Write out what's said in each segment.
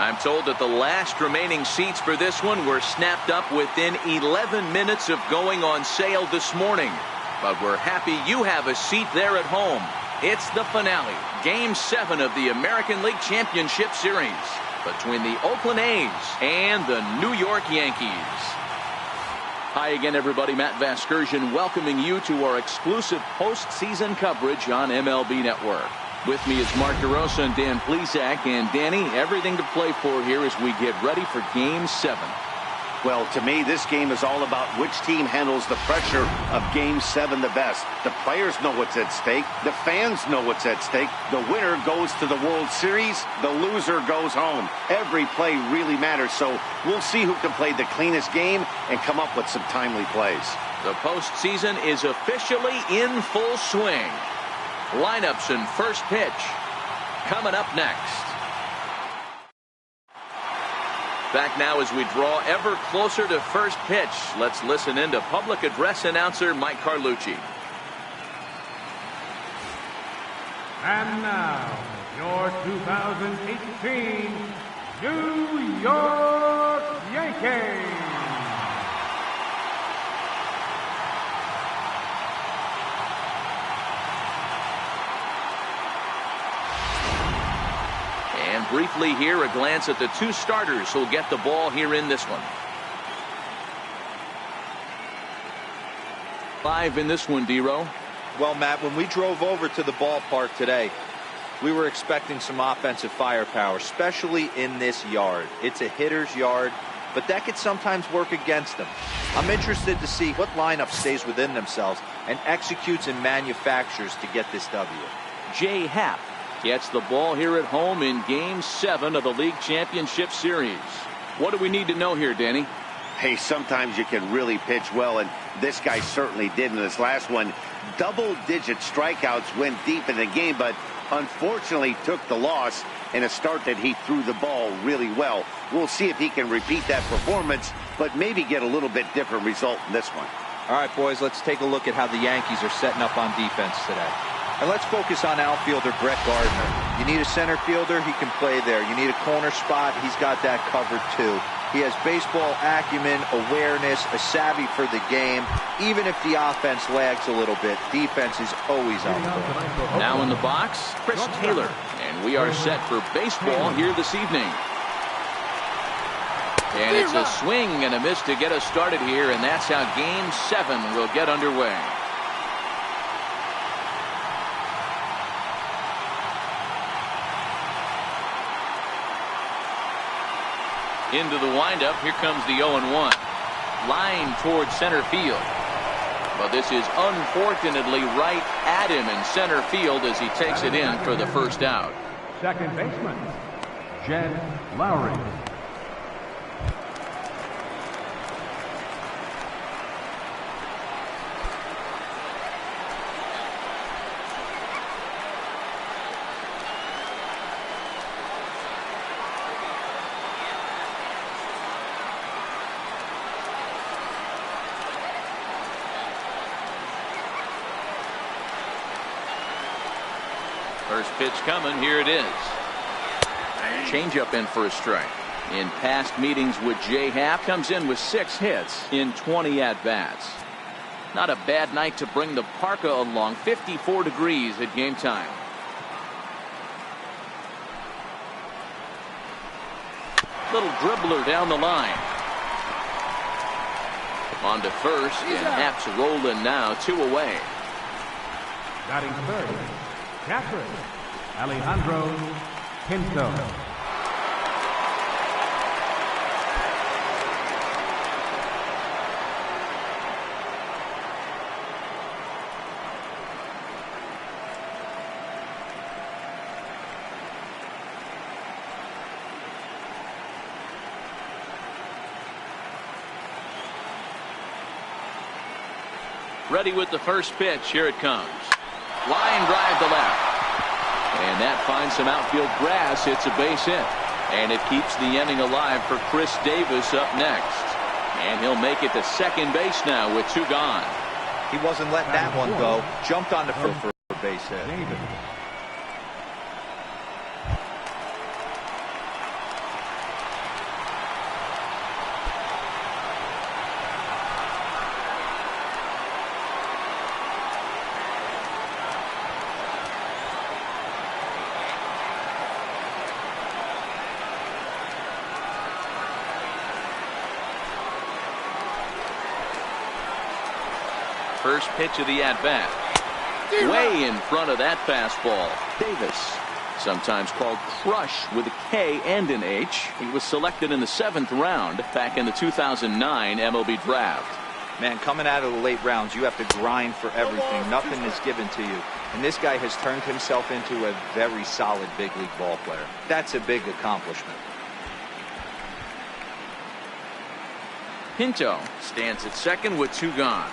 I'm told that the last remaining seats for this one were snapped up within 11 minutes of going on sale this morning. But we're happy you have a seat there at home. It's the finale, Game 7 of the American League Championship Series between the Oakland A's and the New York Yankees. Hi again, everybody. Matt Vasgersian welcoming you to our exclusive postseason coverage on MLB Network. With me is Mark DeRosa and Dan Plesac. And Danny, everything to play for here as we get ready for Game 7. Well, to me, this game is all about which team handles the pressure of Game 7 the best. The players know what's at stake. The fans know what's at stake. The winner goes to the World Series. The loser goes home. Every play really matters, so we'll see who can play the cleanest game and come up with some timely plays. The postseason is officially in full swing. Lineups and first pitch coming up next. Back now as we draw ever closer to first pitch. Let's listen in to public address announcer Mike Carlucci. And now, your 2018 New York Yankees. And briefly here, a glance at the two starters who'll get the ball here in this one. 5 in this one, D-Row. Well, Matt, when we drove over to the ballpark today, we were expecting some offensive firepower, especially in this yard. It's a hitter's yard, but that could sometimes work against them. I'm interested to see what lineup stays within themselves and executes and manufactures to get this W. Jay Happ gets the ball here at home in Game 7 of the League Championship Series. What do we need to know here, Danny? Hey, sometimes you can really pitch well, and this guy certainly did in this last one. Double-digit strikeouts went deep in the game, but unfortunately took the loss in a start that he threw the ball really well. We'll see if he can repeat that performance, but maybe get a little bit different result in this one. All right, boys, let's take a look at how the Yankees are setting up on defense today. And let's focus on outfielder Brett Gardner. You need a center fielder, he can play there. You need a corner spot, he's got that covered too. He has baseball acumen, awareness, a savvy for the game. Even if the offense lags a little bit, defense is always on point. Now in the box, Chris Taylor. And we are set for baseball here this evening. And it's a swing and a miss to get us started here, and that's how Game 7 will get underway. Into the windup. Here comes the 0-1. Line towards center field. But this is unfortunately right at him in center field as he takes it in for the first out. Second baseman, Jed Lowry. First pitch coming. Here it is. Changeup in for a strike. In past meetings with Jay Happ, comes in with 6 hits in 20 at-bats. Not a bad night to bring the parka along. 54 degrees at game time. Little dribbler down the line. On to first, and Happ's rolling now. 2 away. Batting third, catcher Alejandro Pinto. Ready with the first pitch. Here it comes. Line drive to left. And that finds some outfield grass. It's a base hit. And it keeps the inning alive for Chris Davis up next. And he'll make it to second base now with 2 gone. He wasn't letting that one go. Jumped on the field for a base hit. First pitch of the at-bat. Way in front of that fastball. Davis, sometimes called Crush with a K and an H. He was selected in the 7th round back in the 2009 MLB draft. Man, coming out of the late rounds, you have to grind for everything. Nothing is given to you. And this guy has turned himself into a very solid big league ball player. That's a big accomplishment. Pinto stands at second with 2 gone.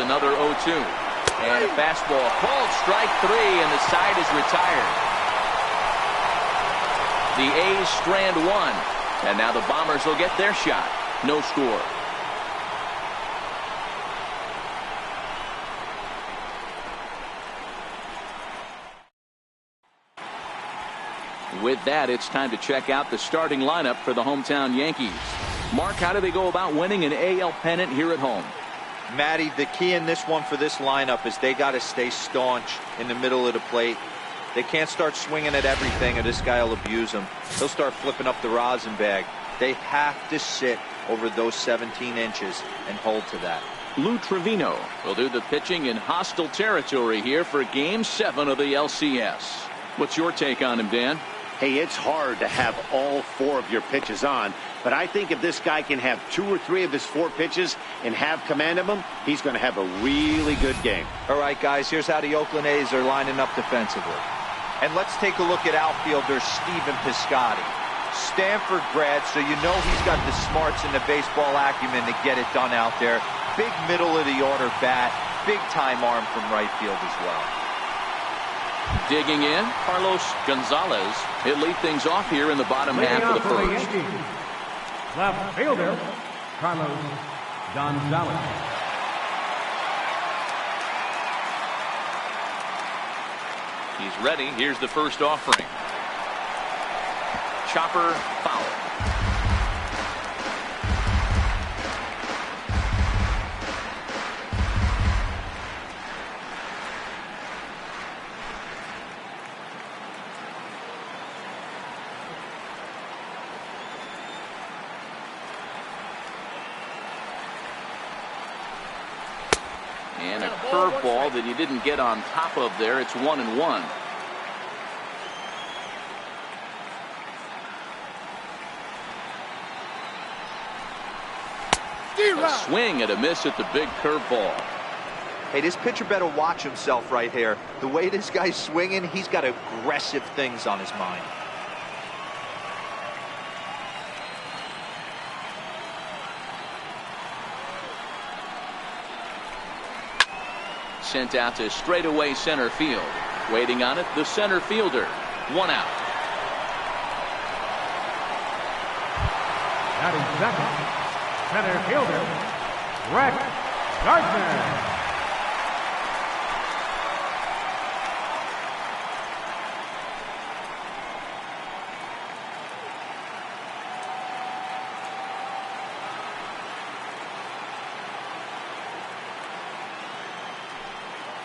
Another 0-2 and a fastball called strike 3, and the side is retired. The A's strand 1, and now the Bombers will get their shot. No score. With that, it's time to check out the starting lineup for the hometown Yankees. Mark, how do they go about winning an AL pennant here at home? Matty, the key in this one for this lineup is they got to stay staunch in the middle of the plate. They can't start swinging at everything or this guy will abuse them. He'll start flipping up the rosin bag. They have to sit over those 17 inches and hold to that. Lou Trevino will do the pitching in hostile territory here for Game 7 of the LCS. What's your take on him, Dan? Hey, it's hard to have all 4 of your pitches on, but I think if this guy can have 2 or 3 of his 4 pitches and have command of them, he's going to have a really good game. All right, guys, here's how the Oakland A's are lining up defensively. And let's take a look at outfielder Stephen Piscotty. Stanford grad, so you know he's got the smarts and the baseball acumen to get it done out there. Big middle of the order bat, big time arm from right field as well. Digging in, Carlos Gonzalez. He'll lead things off here in the bottom half of the first. Left fielder, Carlos Gonzalez. He's ready. Here's the first offering. Chopper foul. And a curveball that he didn't get on top of there. It's 1-1. A swing and a miss at the big curveball. Hey, this pitcher better watch himself right here. The way this guy's swinging, he's got aggressive things on his mind. Sent out to straightaway center field. Waiting on it, the center fielder. 1 out. Batting second, center fielder, Brett Gardner.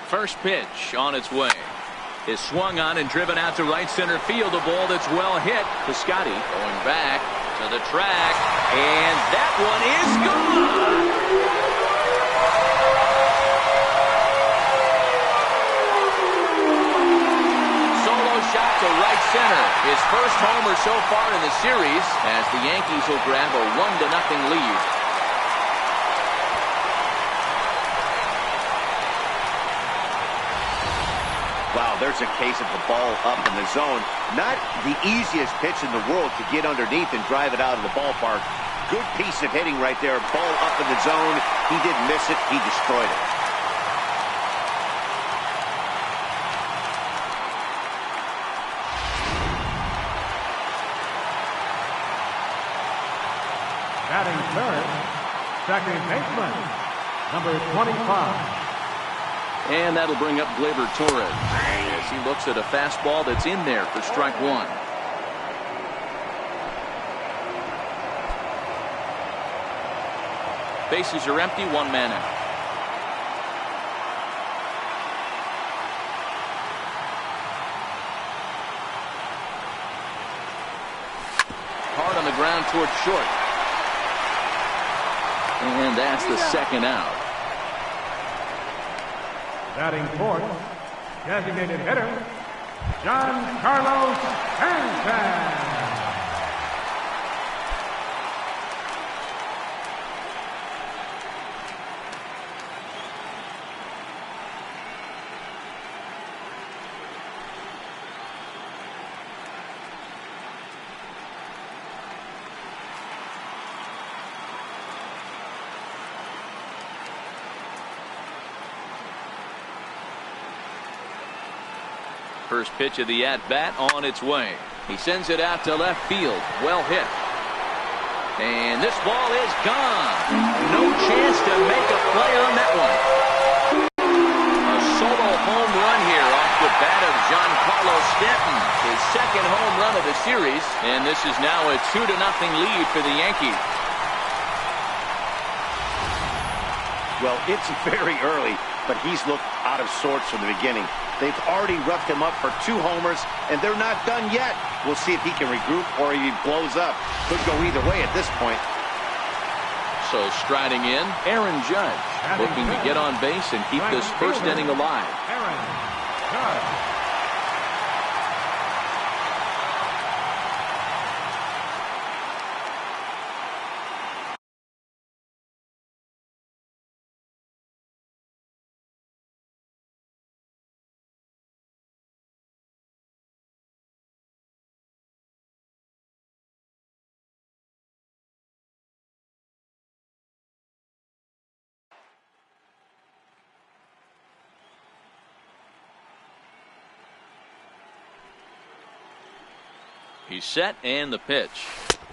First pitch on its way. Is swung on and driven out to right center field. A ball that's well hit. Piscotty going back to the track. And that one is gone. Solo shot to right center. His first homer so far in the series as the Yankees will grab a 1-0 lead. Wow, there's a case of the ball up in the zone. Not the easiest pitch in the world to get underneath and drive it out of the ballpark. Good piece of hitting right there. Ball up in the zone. He didn't miss it. He destroyed it. Batting third, second baseman, number 25. And that'll bring up Gleyber Torres as he looks at a fastball that's in there for strike 1. Bases are empty, one man out. Hard on the ground towards short. And that's the second out. Batting fourth, designated hitter, Giancarlo Stanton. First pitch of the at-bat on its way. He sends it out to left field. Well hit. And this ball is gone. No chance to make a play on that one. A solo home run here off the bat of Giancarlo Stanton. His second home run of the series. And this is now a 2-0 lead for the Yankees. Well, it's very early, but he's looked out of sorts from the beginning. They've already roughed him up for 2 homers, and they're not done yet. We'll see if he can regroup or if he blows up. Could go either way at this point. So striding in, Aaron Judge, looking to get on base and keep this first inning alive. Aaron Judge. He's set and the pitch.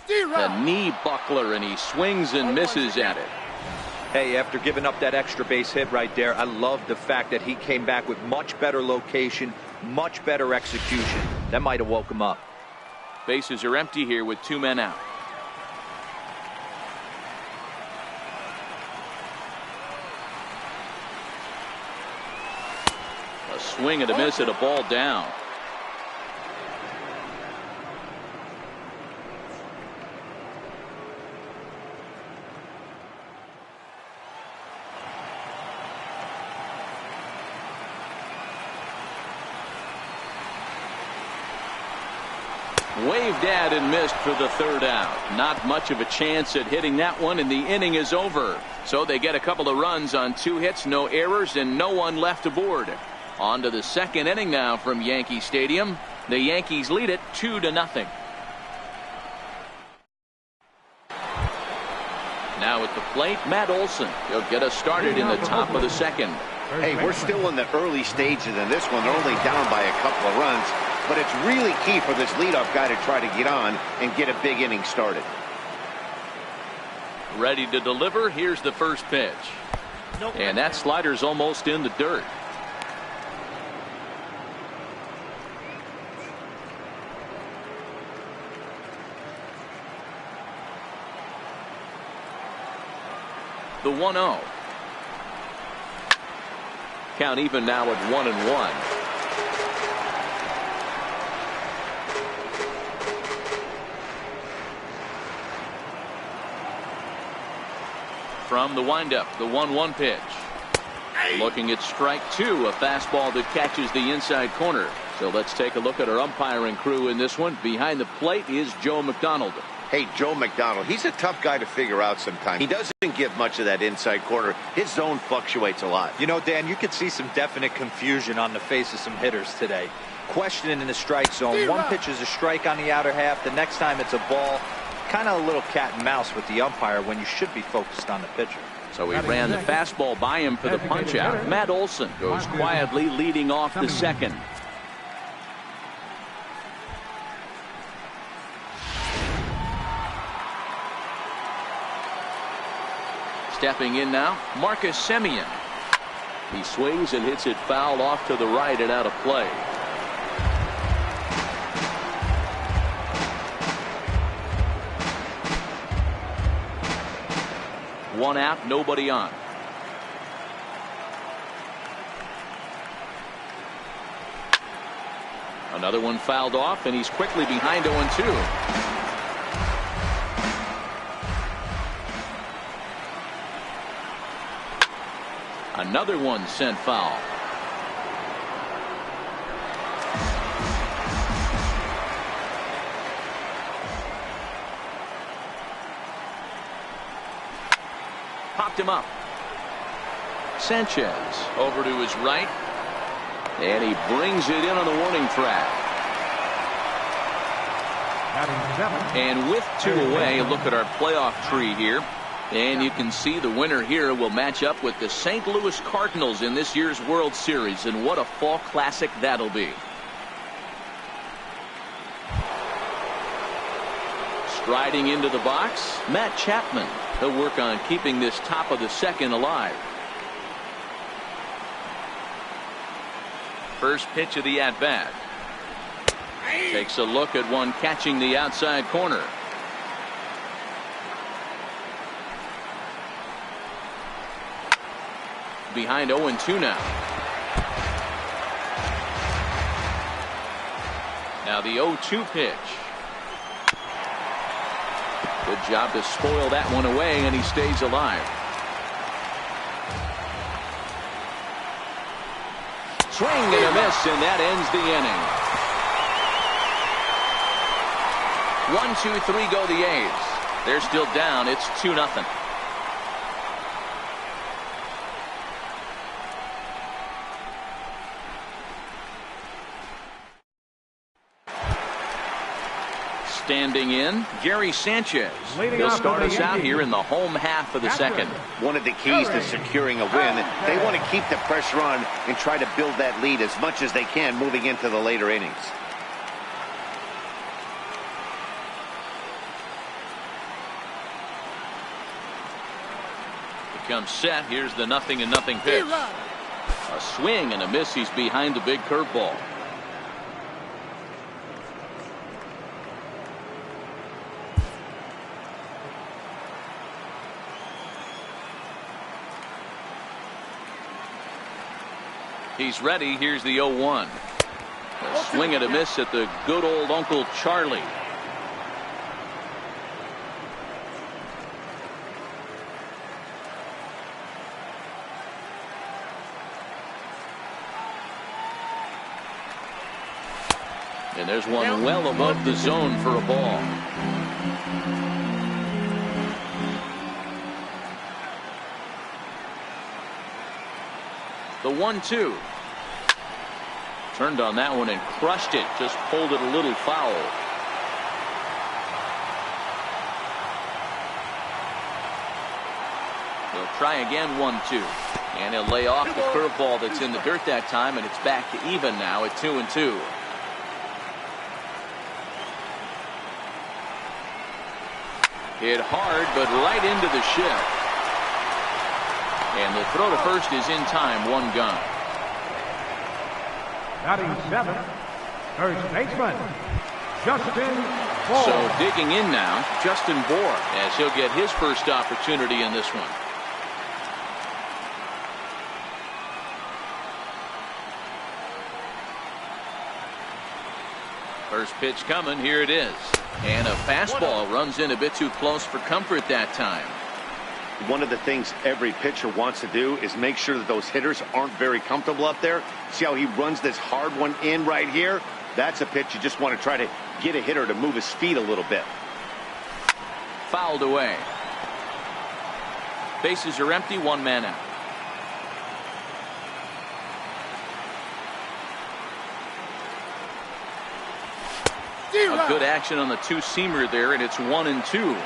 The knee buckler, and he swings and misses at it. Hey, after giving up that extra base hit right there, I love the fact that he came back with much better location, much better execution. That might have woke him up. Bases are empty here with 2 men out. A swing and a miss at a ball down. Waved at and missed for the 3rd out. Not much of a chance at hitting that one, and the inning is over. So they get a couple of runs on 2 hits, no errors, and no one left aboard. On to the 2nd inning now from Yankee Stadium. The Yankees lead it 2-0. Now at the plate, Matt Olson. He'll get us started in the top of the 2nd. Hey, we're still in the early stages in this one. They're only down by a couple of runs. But it's really key for this leadoff guy to try to get on and get a big inning started. Ready to deliver. Here's the first pitch. And that slider's almost in the dirt. The 1-0. Count even now at 1-1. From the windup, the 1-1 pitch. Looking at strike 2, a fastball that catches the inside corner. So let's take a look at our umpiring crew in this one. Behind the plate is Joe McDonald. Hey, Joe McDonald, he's a tough guy to figure out sometimes. He doesn't give much of that inside corner. His zone fluctuates a lot. You know, Dan, you could see some definite confusion on the face of some hitters today. Questioning in the strike zone. One pitch is a strike on the outer half. The next time it's a ball. Kind of a little cat and mouse with the umpire when you should be focused on the pitcher. So he ran the fastball by him for the punch out. Matt Olson goes quietly leading off the 2nd. Stepping in now, Marcus Semien. He swings and hits it foul off to the right and out of play. 1 out, nobody on. Another one fouled off, and he's quickly behind 0-2. Another one sent foul. Popped him up. Sanchez over to his right. And he brings it in on the warning track. And with 2 away, look at our playoff tree here. And you can see the winner here will match up with the St. Louis Cardinals in this year's World Series. And what a fall classic that'll be. Striding into the box, Matt Chapman. He'll work on keeping this top of the second alive. First pitch of the at-bat. Takes a look at one catching the outside corner. Behind 0-2 now. Now the 0-2 pitch. Good job to spoil that one away, and he stays alive. Swing and a miss, and that ends the inning. 1, 2, 3 go the A's. They're still down. It's 2-0. Standing in, Gary Sanchez. He'll start us out here in the home half of the second. One of the keys to securing a win, they want to keep the pressure on and try to build that lead as much as they can moving into the later innings. Becomes set. Here's the 0-0 pitch. A swing and a miss. He's behind the big curveball. He's ready. Here's the 0-1. A swing and a miss at the good old Uncle Charlie. And there's one well above the zone for a ball. The 1-2. Turned on that one and crushed it. Just pulled it a little foul. He'll try again, 1-2. And he'll lay off the curveball that's in the dirt that time, and it's back to even now at 2-2. Hit hard, but right into the shift. And the throw to first is in time, 1 gone. Batting 7, first baseman, Justin Bohr. So digging in now, Justin Bohr, as he'll get his first opportunity in this one. First pitch coming, here it is. And a fastball runs in a bit too close for comfort that time. One of the things every pitcher wants to do is make sure that those hitters aren't very comfortable up there. See how he runs this hard one in right here? That's a pitch you just want to try to get a hitter to move his feet a little bit. Fouled away. Bases are empty, 1 man out. A good action on the two-seamer there, and it's 1-2.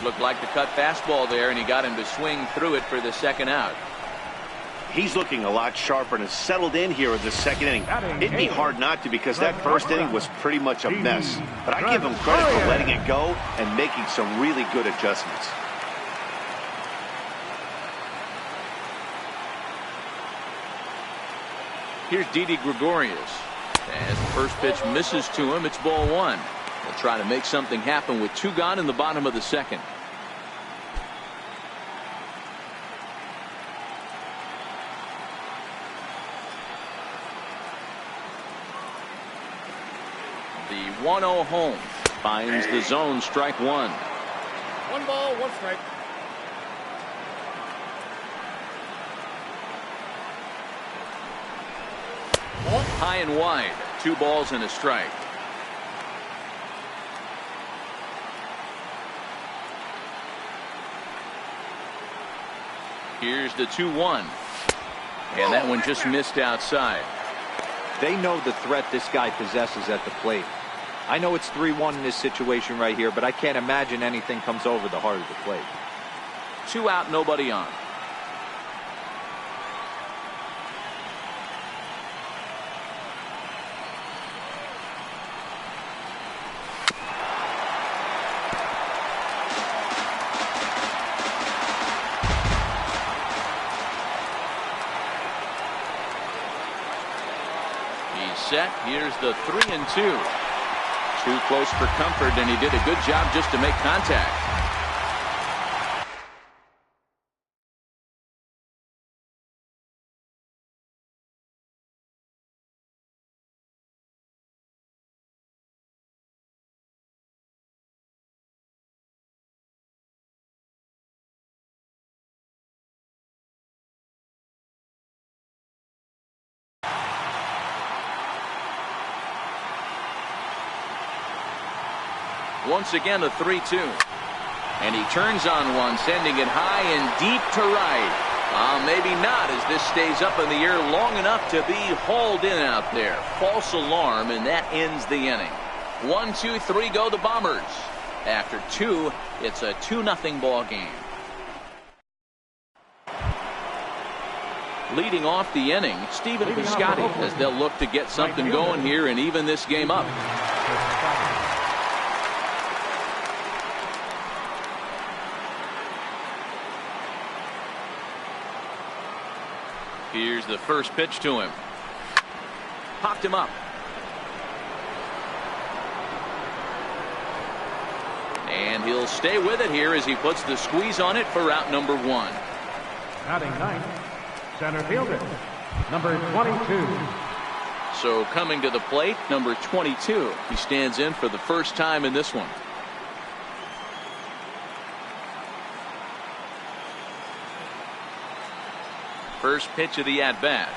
Looked like the cut fastball there, and he got him to swing through it for the second out. He's looking a lot sharper and has settled in here in the second inning. It'd be hard not to, because that first inning was pretty much a mess. But I give him credit for letting it go and making some really good adjustments. Here's Didi Gregorius. As the first pitch misses to him, it's ball one. They'll try to make something happen with two gone in the bottom of the second. The 1-0 home finds the zone, strike one. 1 ball, 1 strike. High and wide, 2 balls and a strike. Here's the 2-1. And that one just missed outside. They know the threat this guy possesses at the plate. I know it's 3-1 in this situation right here, but I can't imagine anything comes over the heart of the plate. 2 out, nobody on. He's set. Here's the 3-2. Too close for comfort, and he did a good job just to make contact. Once again, a 3-2. And he turns on one, sending it high and deep to right. Maybe not, as this stays up in the air long enough to be hauled in out there. False alarm, and that ends the inning. 1, 2, 3 go the Bombers. After 2, it's a 2-0 ball game. Leading off the inning, Stephen Piscotty, as they'll look to get something going here and even this game up. Here's the first pitch to him. Popped him up. And he'll stay with it here as he puts the squeeze on it for out number 1. Batting ninth, center fielder, number 22. So coming to the plate, number 22. He stands in for the first time in this one. First pitch of the at-bat.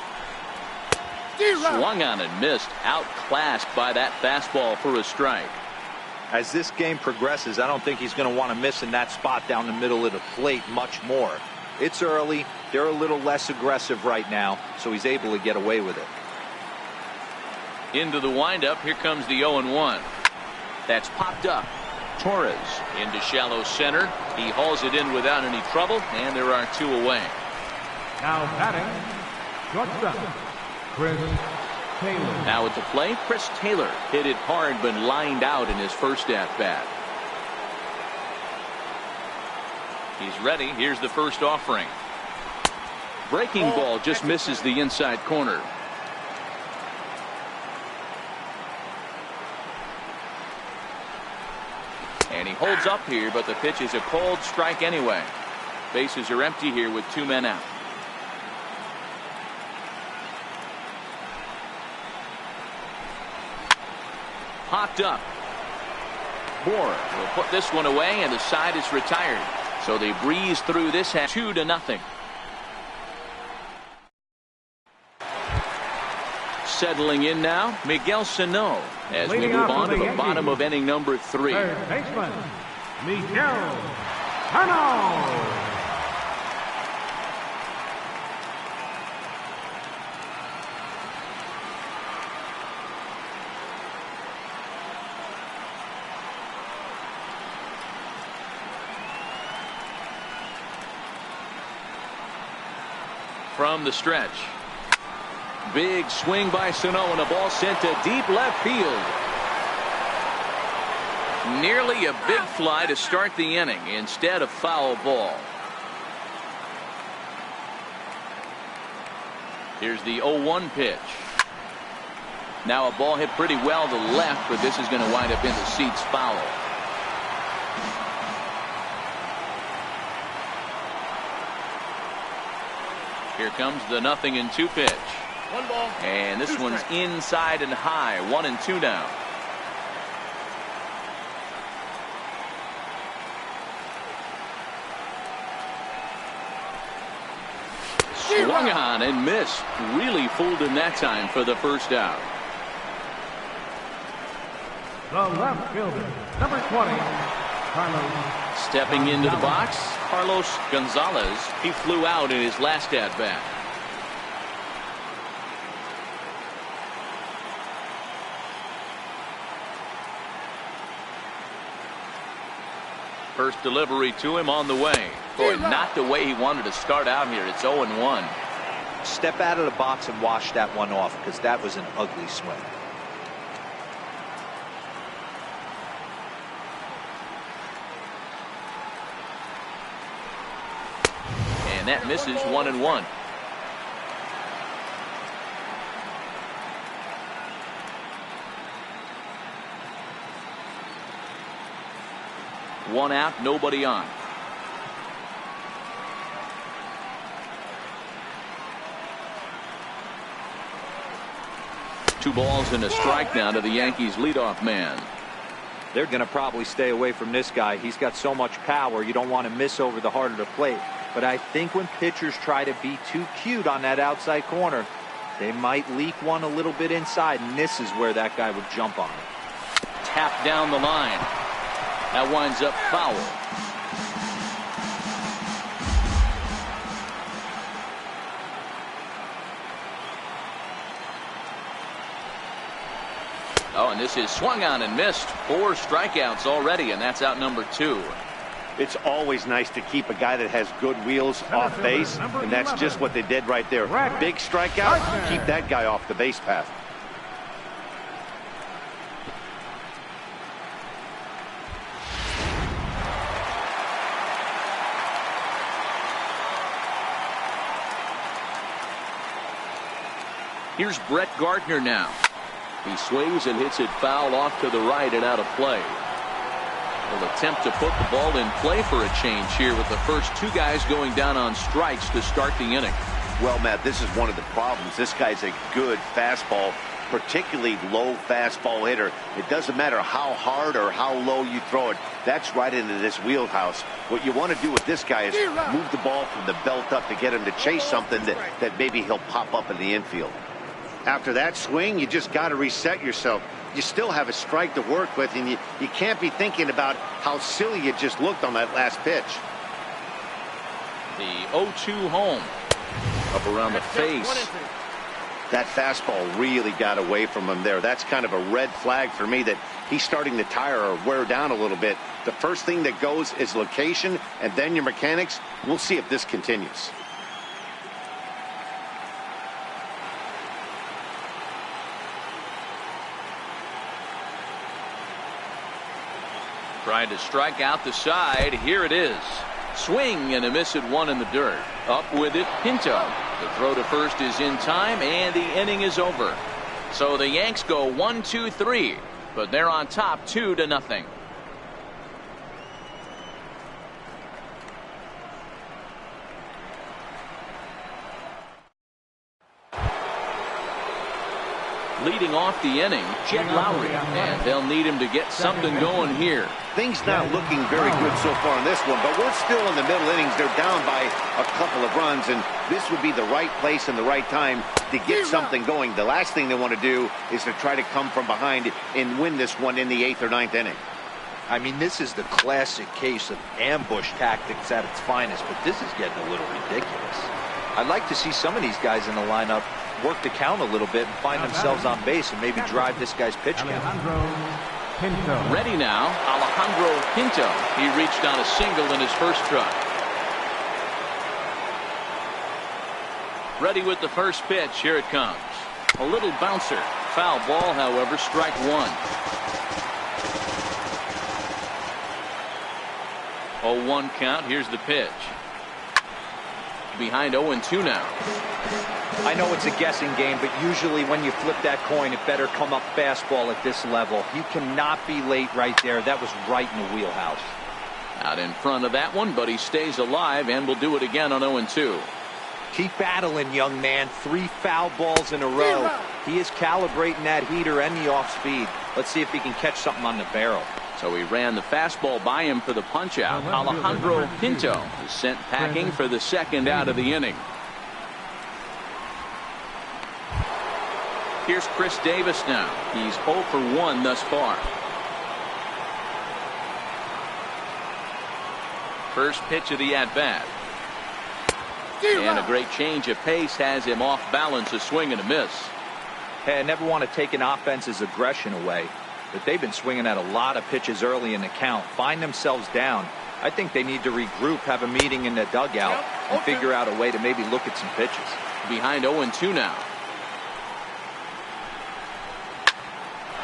Swung on and missed. Outclassed by that fastball for a strike. As this game progresses, I don't think he's going to want to miss in that spot down the middle of the plate much more. It's early. They're a little less aggressive right now, so he's able to get away with it. Into the windup. Here comes the 0-1. That's popped up. Torres into shallow center. He hauls it in without any trouble, and there are 2 away. Now batting, shortstop, Chris Taylor. Now at the plate, Chris Taylor hit it hard but lined out in his first at-bat. He's ready. Here's the first offering. Breaking ball just misses the inside corner. And he holds up here, but the pitch is a cold strike anyway. Bases are empty here with 2 men out. Popped up. Moore will put this one away, and the side is retired. So they breeze through this at 2-0. Settling in now, Miguel Sano, as we move on to the bottom of inning number 3. Third baseman, Miguel Sano. From the stretch. Big swing by Sano, and a ball sent to deep left field. Nearly a big fly to start the inning. Instead, a foul ball. Here's the 0-1 pitch. Now a ball hit pretty well to left, but this is going to wind up in the seats foul. Here comes the 0-2 pitch. One ball. And this one's inside and high. 1-2 now. Swung on and missed. Really fooled him that time for the first out. The left fielder, number 20, Carlos. Stepping into the box, Carlos Gonzalez. He flew out in his last at bat. First delivery to him on the way. Boy, not the way he wanted to start out here. It's 0-1. Step out of the box and wash that one off, because that was an ugly swing. And that misses. 1-1. One out, nobody on. Two balls and a strike now to the Yankees leadoff man. They're going to probably stay away from this guy. He's got so much power. You don't want to miss over the heart of the plate. But I think when pitchers try to be too cute on that outside corner, they might leak one a little bit inside, and this is where that guy would jump on it. Tap down the line. That winds up foul. Oh, and this is swung on and missed. 4 strikeouts already, and that's out number 2. It's always nice to keep a guy that has good wheels off base, and that's just what they did right there. Big strikeout, keep that guy off the base path. Here's Brett Gardner now. He swings and hits it foul off to the right and out of play. Will attempt to put the ball in play for a change here with the first 2 guys going down on strikes to start the inning. Well, Matt, this is one of the problems. This guy's a good fastball, particularly low fastball hitter. It doesn't matter how hard or how low you throw it. That's right into this wheelhouse. What you want to do with this guy is move the ball from the belt up to get him to chase something that maybe he'll pop up in the infield. After that swing, you just got to reset yourself. You still have a strike to work with, and you can't be thinking about how silly you just looked on that last pitch. The 0-2 home. Up around the face. That fastball really got away from him there. That's kind of a red flag for me that he's starting to tire or wear down a little bit. The first thing that goes is location, and then your mechanics. We'll see if this continues. Trying to strike out the side. Here it is. Swing and a miss at 1 in the dirt. Up with it, Pinto. The throw to first is in time, and the inning is over. So the Yanks go 1-2-3, but they're on top 2-0. Leading off the inning, Jet Lowry, and they'll need him to get something going here. Things not looking very good so far in this one, but we're still in the middle innings. They're down by a couple of runs, and this would be the right place and the right time to get something going. The last thing they want to do is to try to come from behind and win this one in the 8th or 9th inning. I mean, this is the classic case of ambush tactics at its finest, but this is getting a little ridiculous. I'd like to see some of these guys in the lineup work the count a little bit and find themselves on base and maybe drive this guy's pitch count. Ready now, Alejandro Pinto. He reached on a single in his first try. Ready with the first pitch. Here it comes. A little bouncer. Foul ball, however, strike 1. 0-1 count. Here's the pitch. behind 0-2 now. I know it's a guessing game, but usually when you flip that coin, it better come up fastball at this level. He cannot be late right there. That was right in the wheelhouse. Out in front of that one, but he stays alive and will do it again on 0-2. Keep battling, young man. 3 foul balls in a row. He is calibrating that heater and the off speed. Let's see if he can catch something on the barrel. So he ran the fastball by him for the punch out. Alejandro Pinto is sent packing for the second out of the inning. Here's Chris Davis now. He's 0 for 1 thus far. First pitch of the at-bat. And a great change of pace has him off balance, a swing and a miss. Hey, I never want to take an offense's aggression away, but they've been swinging at a lot of pitches early in the count. Find themselves down. I think they need to regroup, have a meeting in the dugout, and figure out a way to maybe look at some pitches. Behind 0-2 now.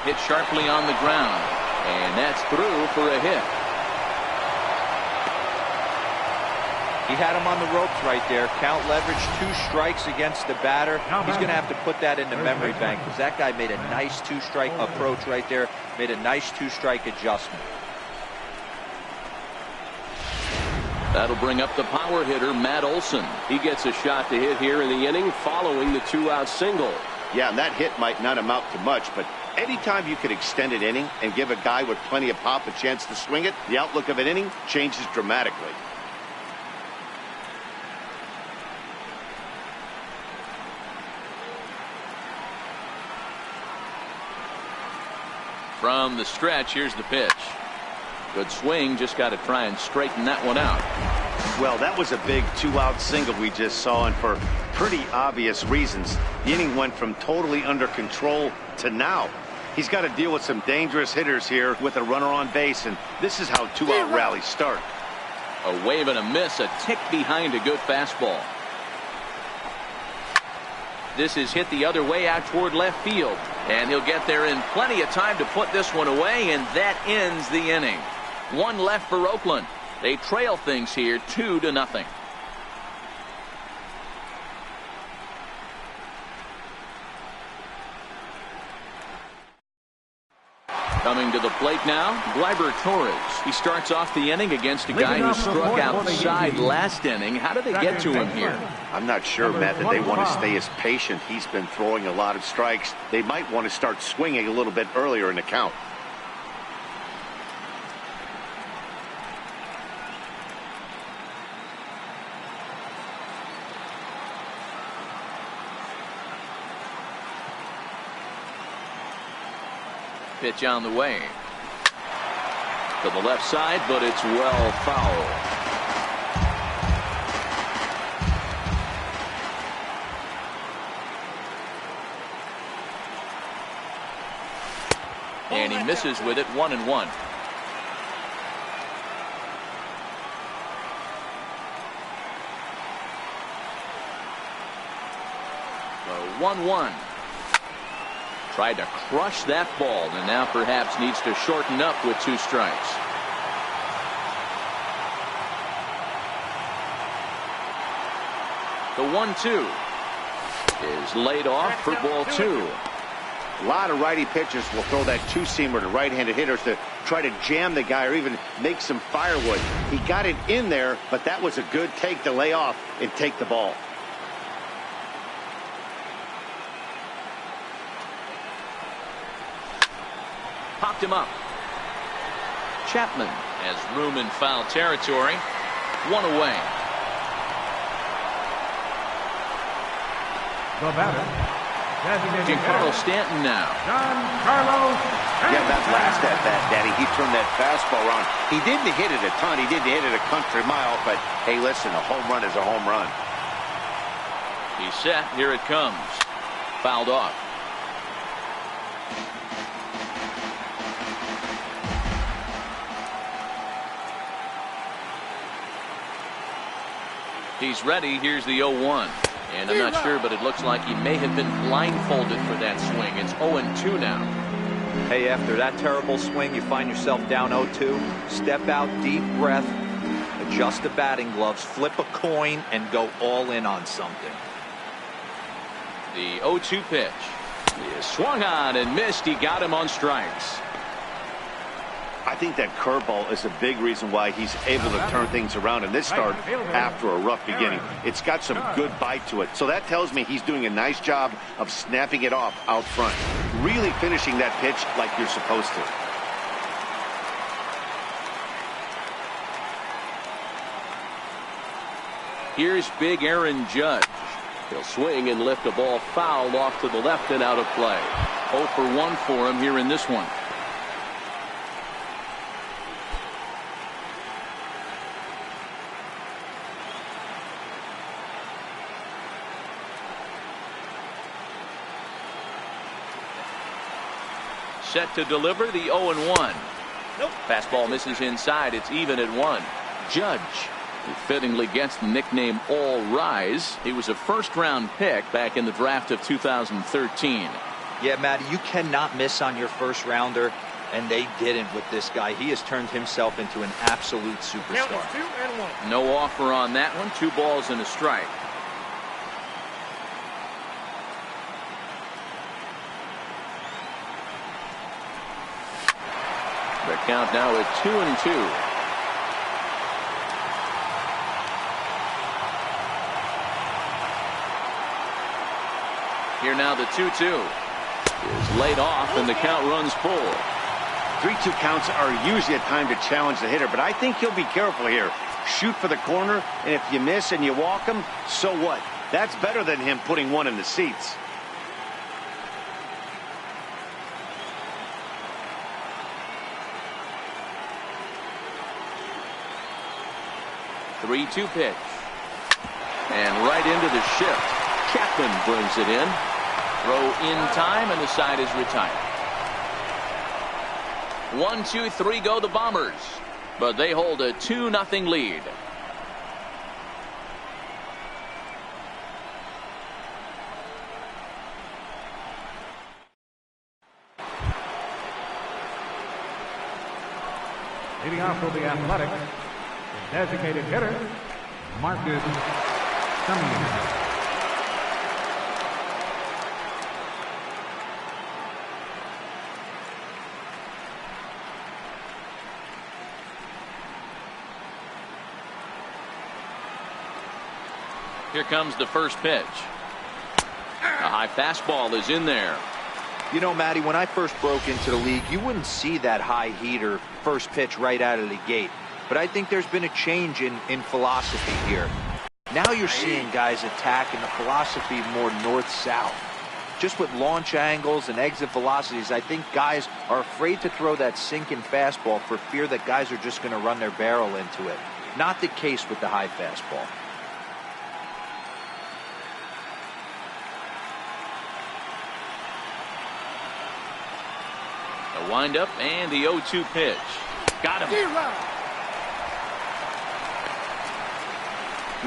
Hit sharply on the ground, and that's through for a hit. He had him on the ropes right there. Count leverage, 2 strikes against the batter. He's going to have to put that in the memory bank because that guy made a nice 2-strike approach right there. Made a nice 2-strike adjustment. That'll bring up the power hitter, Matt Olson. He gets a shot to hit here in the inning following the 2-out single. Yeah, and that hit might not amount to much, but anytime you can extend an inning and give a guy with plenty of pop a chance to swing it, the outlook of an inning changes dramatically. From the stretch, here's the pitch. Good swing, just got to try and straighten that one out. Well, that was a big 2-out single we just saw, and for pretty obvious reasons. The inning went from totally under control to now. He's got to deal with some dangerous hitters here with a runner on base, and this is how 2-out rallies start. A wave and a miss, a tick behind a good fastball. This is hit the other way out toward left field, and he'll get there in plenty of time to put this one away, and that ends the inning. 1 left for Oakland. They trail things here 2-0. Coming to the plate now, Gleyber Torres. He starts off the inning against a guy who struck outside last inning. How did they get to him here? I'm not sure, Matt, that they want to stay as patient. He's been throwing a lot of strikes. They might want to start swinging a little bit earlier in the count. Pitch on the way. To the left side, but it's well fouled. And he misses with it, 1-1. The 1-1. Tried to crush that ball, and now perhaps needs to shorten up with 2 strikes. The 1-2 is laid off for ball 2. A lot of righty pitchers will throw that 2-seamer to right-handed hitters to try to jam the guy or even make some firewood. He got it in there, but that was a good take to lay off and take the ball. Popped him up. Chapman has room in foul territory. 1 away. The batter, Giancarlo Stanton now. Giancarlo Stanton. Yeah, that last at-bat, Daddy, he turned that fastball around. He didn't hit it a ton. He didn't hit it a country mile, but hey, listen, a home run is a home run. He's set. Here it comes. Fouled off. He's ready. Here's the 0-1. And I'm not sure, but it looks like he may have been blindfolded for that swing. It's 0-2 now. Hey, after that terrible swing, you find yourself down 0-2. Step out, deep breath. Adjust the batting gloves, flip a coin, and go all in on something. The 0-2 pitch. He swung on and missed. He got him on strikes. I think that curveball is a big reason why he's able to turn things around in this start after a rough beginning. It's got some good bite to it. So that tells me he's doing a nice job of snapping it off out front. Really finishing that pitch like you're supposed to. Here's big Aaron Judge. He'll swing and lift a ball foul off to the left and out of play. 0 for 1 for him here in this one. Set to deliver the 0-1. Nope. Fastball misses inside. It's even at 1. Judge, who fittingly gets the nickname All Rise. He was a first-round pick back in the draft of 2013. Yeah, Matty, you cannot miss on your first rounder, and they didn't with this guy. He has turned himself into an absolute Count superstar. is 2-1. No offer on that one. 2 balls and a strike. The count now at 2-2. Here now the 2-2 is laid off and the count runs full. 3-2 counts are usually a time to challenge the hitter, but I think he'll be careful here. Shoot for the corner, and if you miss and you walk him, so what? That's better than him putting one in the seats. Three-two pitch. And right into the shift. Chapman brings it in. Throw in time, and the side is retired. 1-2-3 go the Bombers, but they hold a 2-0 lead. Leading off will be Athletics. The designated hitter, Marcus Semien. Here comes the first pitch. A high fastball is in there. You know, Matty, when I first broke into the league, you wouldn't see that high heater first pitch right out of the gate. But I think there's been a change in philosophy here. Now you're seeing guys attack in the philosophy more north-south. Just with launch angles and exit velocities, I think guys are afraid to throw that sinking fastball for fear that guys are just going to run their barrel into it. Not the case with the high fastball. The windup and the 0-2 pitch. Got him.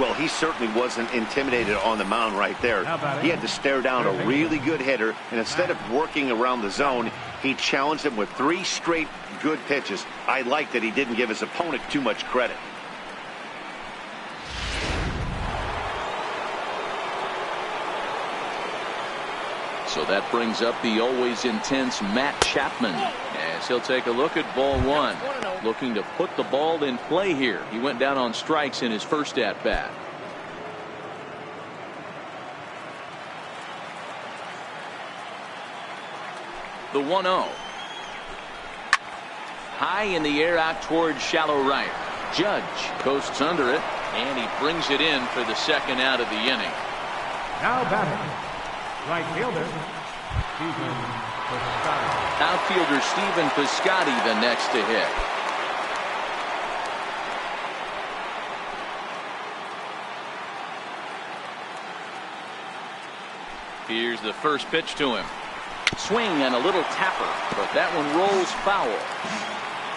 Well, he certainly wasn't intimidated on the mound right there. He had to stare down a really good hitter, and instead of working around the zone, he challenged him with 3 straight good pitches. I like that he didn't give his opponent too much credit. So that brings up the always intense Matt Chapman as he'll take a look at ball 1. Looking to put the ball in play here. He went down on strikes in his first at bat. The 1-0. High in the air out towards shallow right. Judge coasts under it, and he brings it in for the second out of the inning. Now batting, right fielder, Stephen Piscotty. Outfielder Stephen Piscotty the next to hit. Here's the first pitch to him. Swing and a little tapper, but that one rolls foul.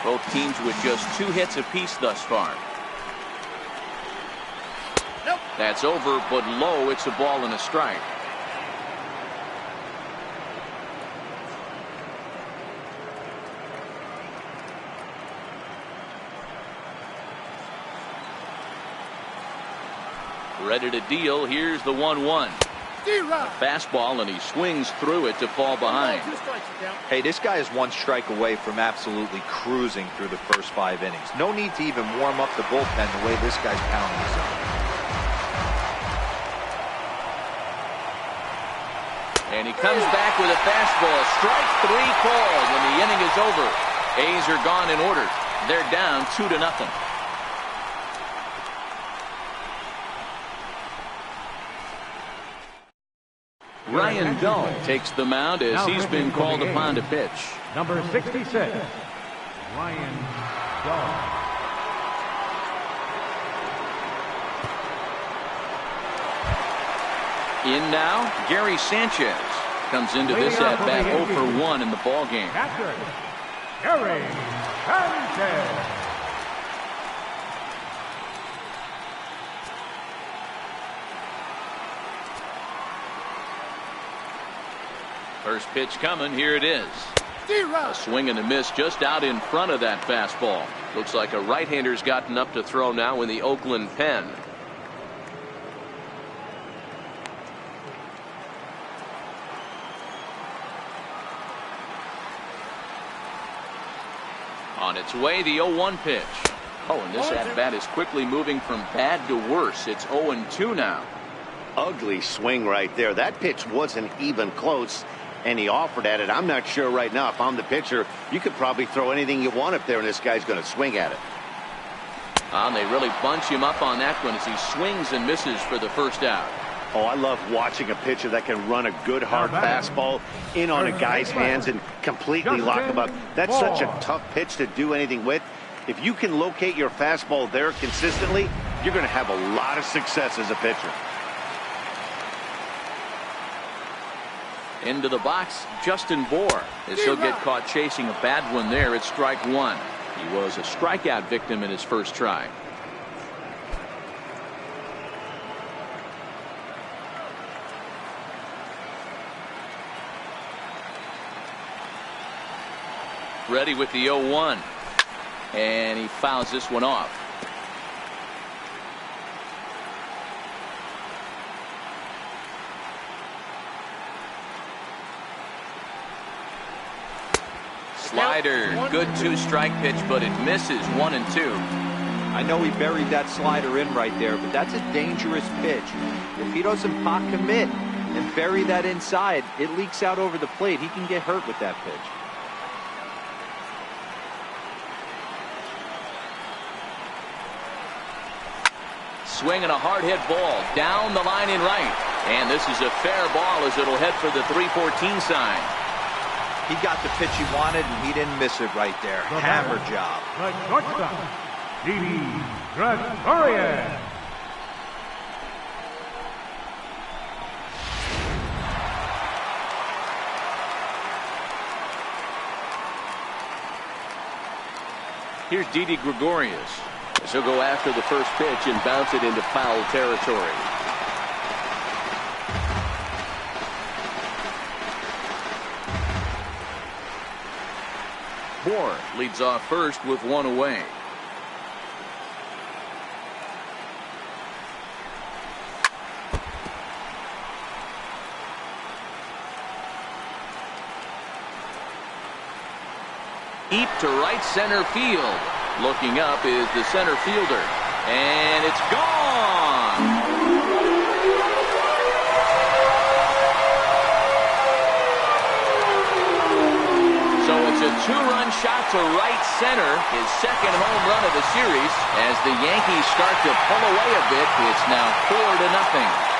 Both teams with just 2 hits apiece thus far. Nope. That's over, but low. It's a ball and a strike. Ready to deal. Here's the 1-1. Fastball, and he swings through it to fall behind. Hey, this guy is one strike away from absolutely cruising through the first 5 innings. No need to even warm up the bullpen the way this guy's pounding himself. And he comes back with a fastball. Strike 3 called when the inning is over. A's are gone in order. They're down 2-0. Ryan Dahl takes the mound as he's been called upon to pitch. Number 66, Ryan Dahl. In now, Gary Sanchez comes into this at bat 0 for 1 in the ball game. Catcher, Gary Sanchez. First pitch coming. Here it is. A swing and a miss just out in front of that fastball. Looks like a right-hander's gotten up to throw now in the Oakland pen. On its way, the 0-1 pitch. Oh, and this at-bat is quickly moving from bad to worse. It's 0-2 now. Ugly swing right there. That pitch wasn't even close, and he offered at it. I'm not sure right now if I'm the pitcher. You could probably throw anything you want up there, and this guy's going to swing at it. And they really bunch him up on that one as he swings and misses for the first out. Oh, I love watching a pitcher that can run a good hard fastball in on a guy's hands and completely lock him up. That's such a tough pitch to do anything with. If you can locate your fastball there consistently, you're going to have a lot of success as a pitcher. Into the box, Justin Bour, as he'll get caught chasing a bad one there. It's strike 1. He was a strikeout victim in his first try. Ready with the 0-1. And he fouls this one off. Slider, good 2-strike pitch, but it misses 1-2. I know he buried that slider in right there, but that's a dangerous pitch. If he doesn't pot commit and bury that inside, it leaks out over the plate. He can get hurt with that pitch. Swinging a hard hit ball down the line in right. And this is a fair ball as it'll head for the 314 sign. He got the pitch he wanted, and he didn't miss it right there. Hammer job. The shortstop, Didi Gregorius. Here's Didi Gregorius. He'll go after the first pitch and bounce it into foul territory. Bour leads off first with one away. Deep to right center field. Looking up is the center fielder. And it's gone! So it's a 2-run shot to right center. His second home run of the series. As the Yankees start to pull away a bit, it's now 4-0.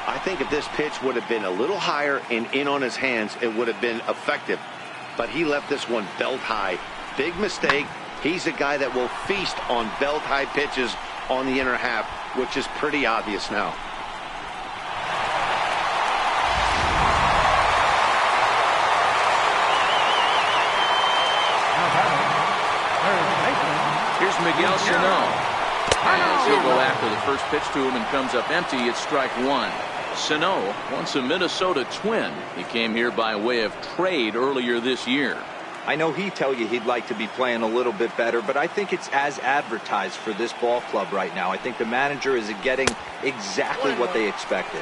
I think if this pitch would have been a little higher and in on his hands, it would have been effective. But he left this one belt high. Big mistake. He's a guy that will feast on belt high pitches on the inner half, which is pretty obvious now. Here's Miguel Sano. As he'll go after the first pitch to him and comes up empty. It's strike 1. Sano, once a Minnesota Twin. He came here by way of trade earlier this year. I know he'd tell you he'd like to be playing a little bit better, but I think it's as advertised for this ball club right now. I think the manager is getting exactly what they expected.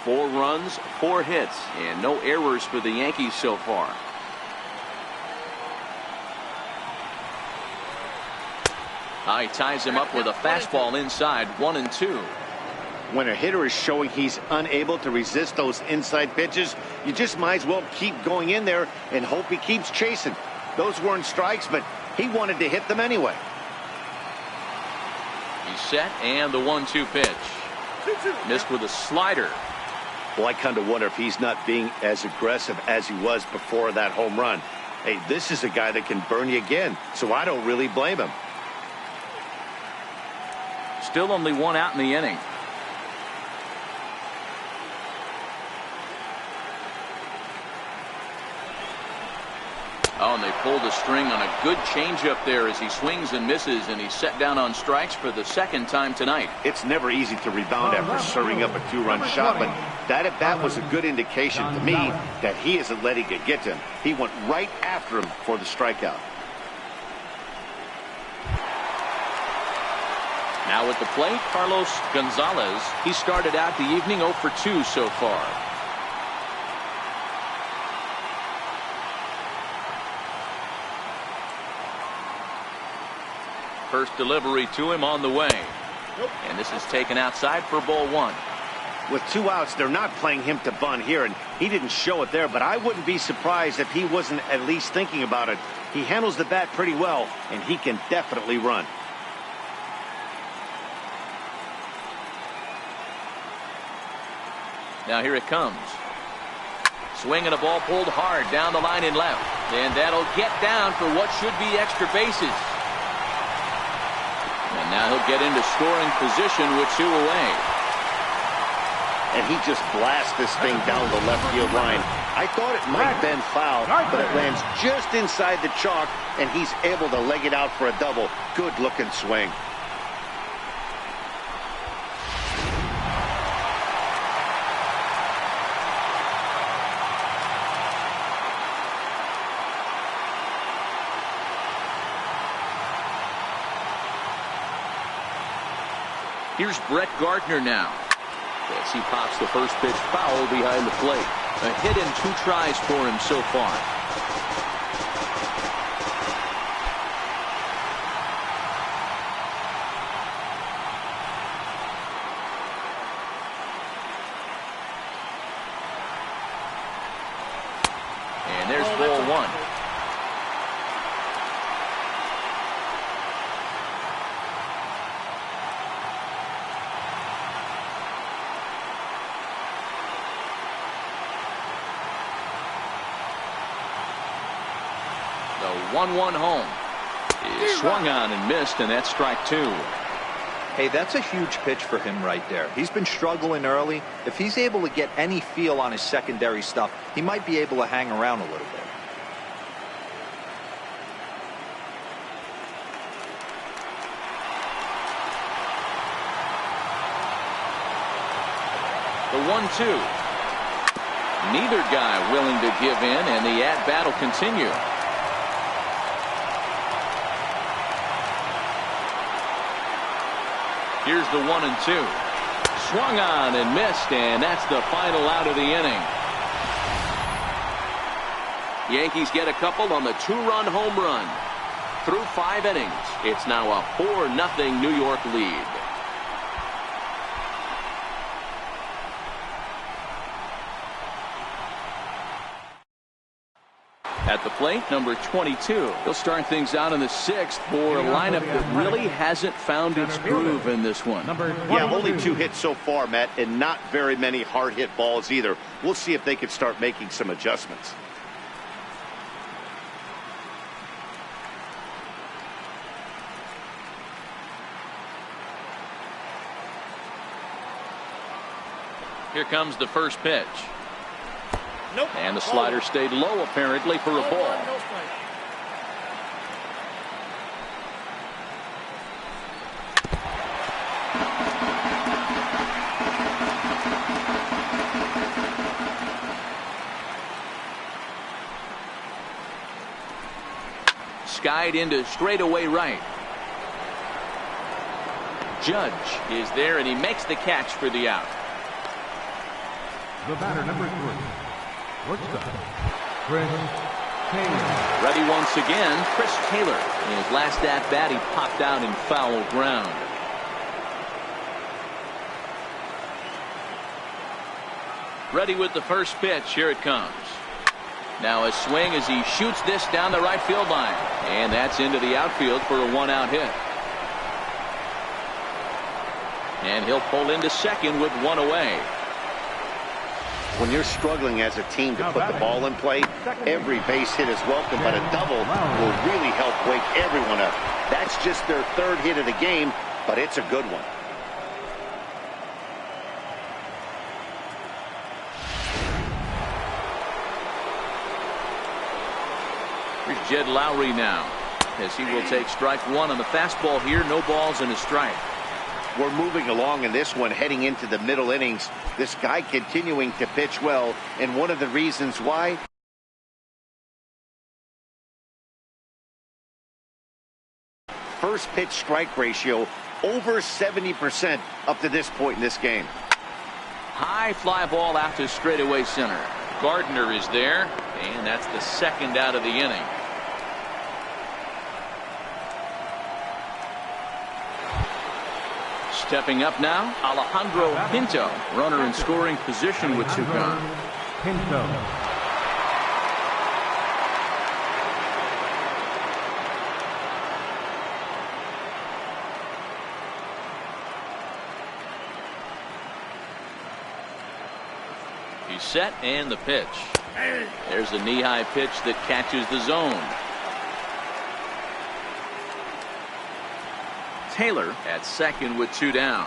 Four runs, 4 hits, and no errors for the Yankees so far. He ties him up with a fastball inside, 1-2. When a hitter is showing he's unable to resist those inside pitches, you just might as well keep going in there and hope he keeps chasing. Those weren't strikes, but he wanted to hit them anyway. He's set, and the 1-2 pitch. Missed with a slider. Well, I kind of wonder if he's not being as aggressive as he was before that home run. Hey, this is a guy that can burn you again, so I don't really blame him. Still only 1 out in the inning. Oh, and they pulled a string on a good changeup there as he swings and misses, and he's set down on strikes for the 2nd time tonight. It's never easy to rebound after serving up a 2-run shot, but that at-bat was a good indication to me that he isn't letting it get to him. He went right after him for the strikeout. Now at the plate, Carlos Gonzalez. He started out the evening 0 for 2 so far. First delivery to him on the way. And this is taken outside for ball 1. With 2 outs, they're not playing him to bunt here, and he didn't show it there, but I wouldn't be surprised if he wasn't at least thinking about it. He handles the bat pretty well, and he can definitely run. Now here it comes. Swing and a ball pulled hard down the line and left. And that'll get down for what should be extra bases. And now he'll get into scoring position with 2 away. And he just blasts this thing down the left field line. I thought it might bend foul, but it lands just inside the chalk, and he's able to leg it out for a double. Good looking swing. Here's Brett Gardner now. As he pops the first pitch foul behind the plate. A hit in 2 tries for him so far. And there's ball 1. The 1-1 home is swung on and missed, and that's strike 2. Hey, that's a huge pitch for him right there. He's been struggling early. If he's able to get any feel on his secondary stuff, he might be able to hang around a little bit. The 1-2. Neither guy willing to give in, and the at-bat will continue. Here's the 1-2. Swung on and missed, and that's the final out of the inning. Yankees get a couple on the 2-run home run. Through 5 innings, it's now a 4-0 New York lead. At the plate, number 22. He'll start things out in the 6th for a lineup that really hasn't found its groove in this one. Yeah, only 2 hits so far, Matt, and not very many hard hit balls either. We'll see if they can start making some adjustments. Here comes the first pitch. Nope. And the slider stayed low, apparently, for a ball. No strike. skied into straightaway right. Judge is there, and he makes the catch for the out. The batter, number 3. Shortstop, Chris Taylor. Ready once again, Chris Taylor. In his last at-bat, he popped out in foul ground. Ready with the first pitch. Here it comes. Now a swing as he shoots this down the right field line. And that's into the outfield for a 1-out hit. And he'll pull into second with 1 away. When you're struggling as a team to put the ball in play, every base hit is welcome, but a double will really help wake everyone up. That's just their 3rd hit of the game, but it's a good one. Here's Jed Lowry now, as he will take strike 1 on the fastball here. No balls and a strike. We're moving along in this one, heading into the middle innings. This guy continuing to pitch well, and one of the reasons why. First pitch strike ratio over 70% up to this point in this game. High fly ball out to straightaway center. Gardner is there, and that's the 2nd out of the inning. Stepping up now, Alejandro Pinto, runner in scoring position with 2 gone. Pinto. He's set, and the pitch. There's a knee-high pitch that catches the zone. Taylor at second with 2 down.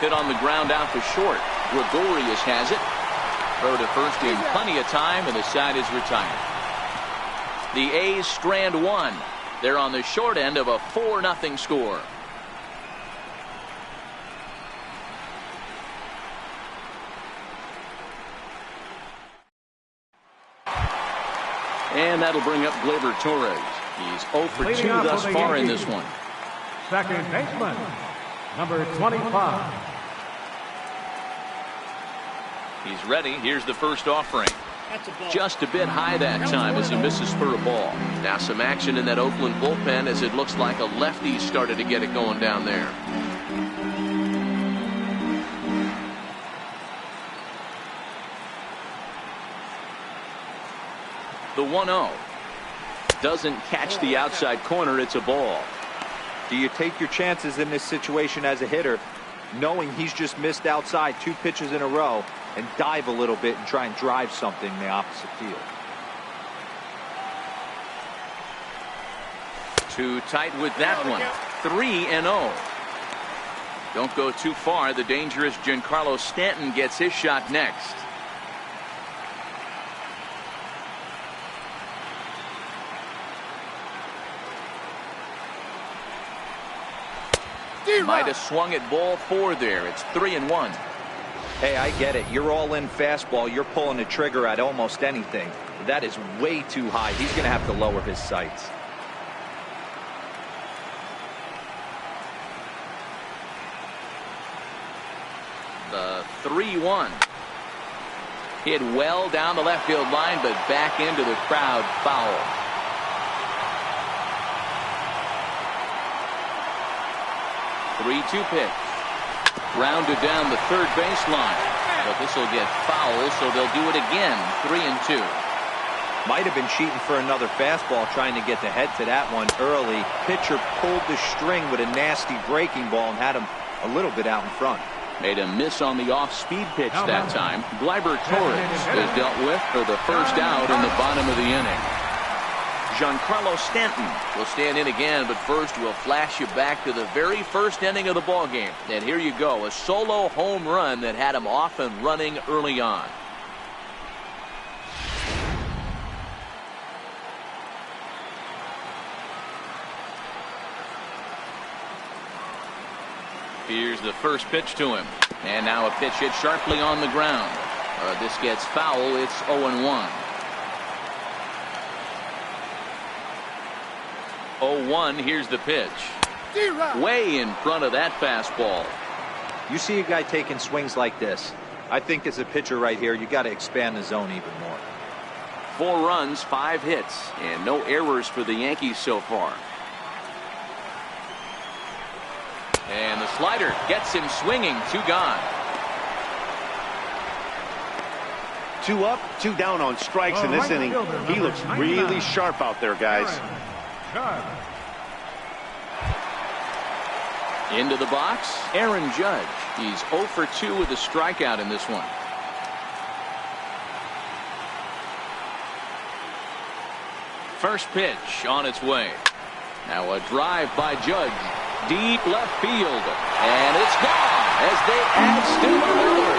Hit on the ground out to short. Gregorius has it. Throw to first in plenty of time, and the side is retired. The A's strand 1. They're on the short end of a 4-0 score. And that'll bring up Gleyber Torres. He's 0 for 2 thus far in this one. Second baseman, number 25. He's ready. Here's the first offering. That's a ball. Just a bit high that time as he misses for a ball. Now some action in that Oakland bullpen as it looks like a lefty started to get it going down there. The 1-0 doesn't catch the outside corner. It's a ball. Do you take your chances in this situation as a hitter, knowing he's just missed outside 2 pitches in a row, and dive a little bit and try and drive something in the opposite field? Too tight with that one. 3-0. Don't go too far. The dangerous Giancarlo Stanton gets his shot next. Might have swung at ball 4 there. It's 3-1. Hey, I get it. You're all in fastball. You're pulling the trigger at almost anything. That is way too high. He's going to have to lower his sights. The 3-1. Hit well down the left field line, but back into the crowd. Foul. 3-2 pitch. Grounded down the third baseline. But this will get foul, so they'll do it again. 3-2. Might have been cheating for another fastball, trying to get the head to that one early. Pitcher pulled the string with a nasty breaking ball and had him a little bit out in front. Made a miss on the off-speed pitch that time. Gleyber Torres is dealt with for the first out in the bottom of the inning. Giancarlo Stanton will stand in again, but first we'll flash you back to the very first inning of the ball game. And here you go, a solo home run that had him off and running early on. Here's the first pitch to him. And now a pitch hit sharply on the ground. This gets foul. It's 0-1. 0-1. Here's the pitch. Way in front of that fastball. You see a guy taking swings like this. I think as a pitcher right here, you got to expand the zone even more. 4 runs, 5 hits, and no errors for the Yankees so far. And the slider gets him swinging. 2 gone. 2 up, 2 down on strikes in this inning. He looks really sharp out there, guys. Into the box, Aaron Judge. He's 0 for 2 with a strikeout in this one. First pitch on its way. Now a drive by Judge. Deep left field. And it's gone as they add still another.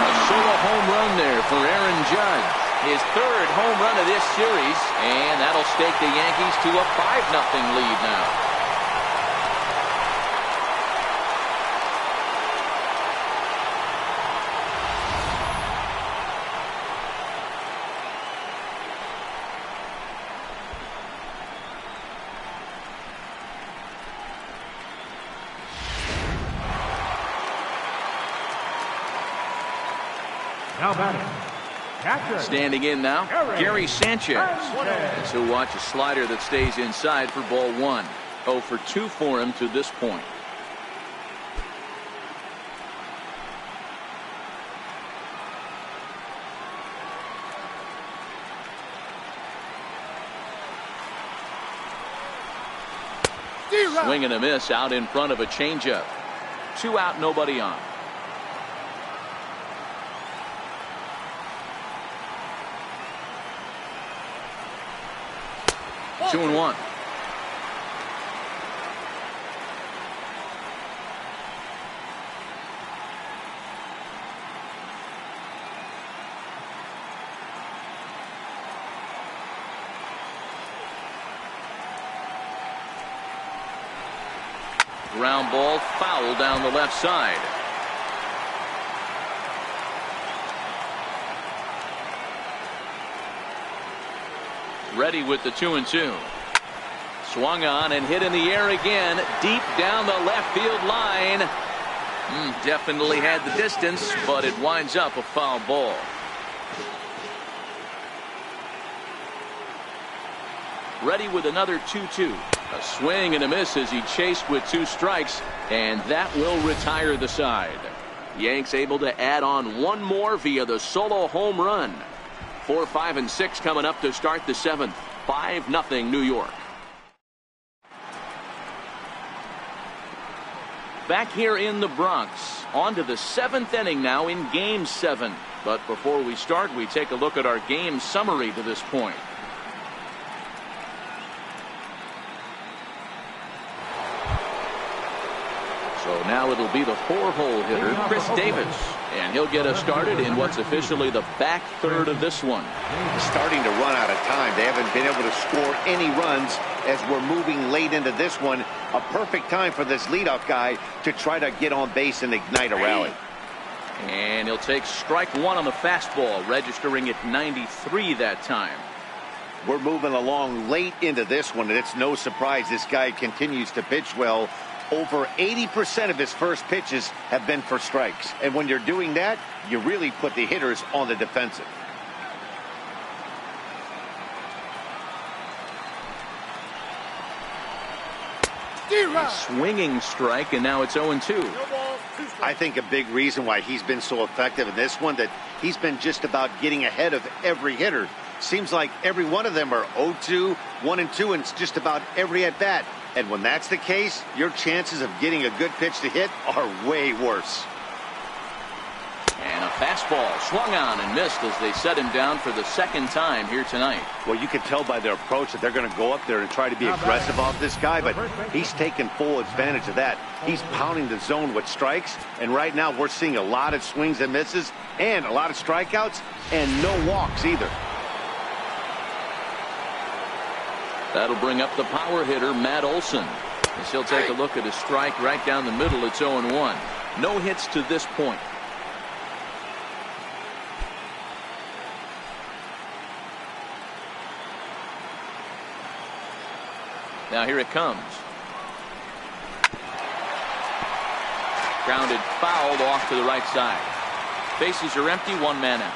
A solo home run there for Aaron Judge. His 3rd home run of this series, and that'll stake the Yankees to a 5-0 lead now. Now batting. Standing in now, Gary Sanchez. And he'll watch a slider that stays inside for ball 1. 0 for 2 for him to this point. Swing and a miss out in front of a changeup. 2 out, nobody on. 2-1. Ground ball, foul down the left side. Ready with the 2-2. Swung on and hit in the air again, deep down the left field line. Definitely had the distance, but it winds up a foul ball. Ready with another 2-2. A swing and a miss as he chased with 2 strikes, and that will retire the side. Yanks able to add on 1 more via the solo home run. 4, 5, and 6 coming up to start the 7th. 5-0 New York. Back here in the Bronx. On to the 7th inning now in Game 7. But before we start, we take a look at our game summary to this point. So now it'll be the 4-hole hitter, Chris Davis. And he'll get us started in what's officially the back third of this one. Starting to run out of time. They haven't been able to score any runs as we're moving late into this one. A perfect time for this leadoff guy to try to get on base and ignite a rally. And he'll take strike 1 on the fastball, registering at 93 that time. We're moving along late into this one, and it's no surprise this guy continues to pitch well. Over 80% of his first pitches have been for strikes. And when you're doing that, you really put the hitters on the defensive. A swinging strike, and now it's 0-2. I think a big reason why he's been so effective in this one, that he's been just about getting ahead of every hitter. Seems like every one of them are 0-2, 1-2, and it's just about every at bat. And when that's the case, your chances of getting a good pitch to hit are way worse. And a fastball swung on and missed as they set him down for the 2nd time here tonight. Well, you can tell by their approach that they're going to go up there and try to be aggressive off this guy, but he's taking full advantage of that. He's pounding the zone with strikes, and right now we're seeing a lot of swings and misses and a lot of strikeouts and no walks either. That'll bring up the power hitter, Matt Olson. As he'll take a look at a strike right down the middle. It's 0-1. No hits to this point. Now here it comes. Grounded, fouled off to the right side. Bases are empty, one man out.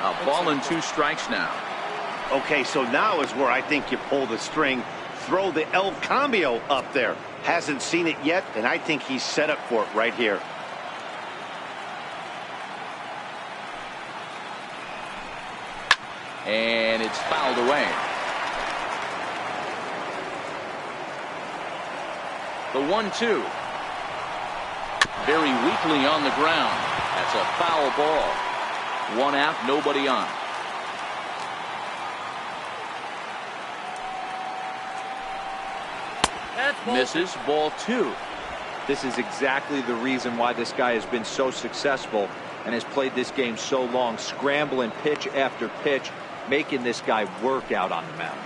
A ball and 2 strikes now. Okay, so now is where I think you pull the string. Throw the El Cambio up there. Hasn't seen it yet, and I think he's set up for it right here. And it's fouled away. The 1-2. Very weakly on the ground. That's a foul ball. 1 out, nobody on. Misses, ball 2. This is exactly the reason why this guy has been so successful and has played this game so long, scrambling pitch after pitch, making this guy work out on the mound.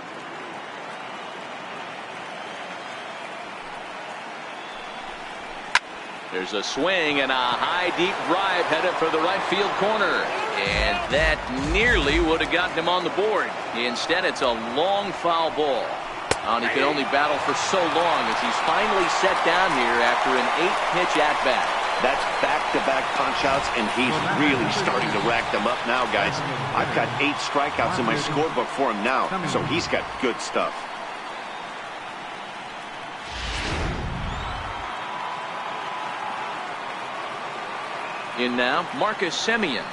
There's a swing and a high deep drive headed for the right field corner, and that nearly would have gotten him on the board. Instead, it's a long foul ball. And he can only battle for so long as he's finally set down here after an 8-pitch at-bat. That's back-to-back punch-outs, and he's really starting to rack them up now, guys. I've got 8 strikeouts in my scorebook for him now, so he's got good stuff. In now, Marcus Semien,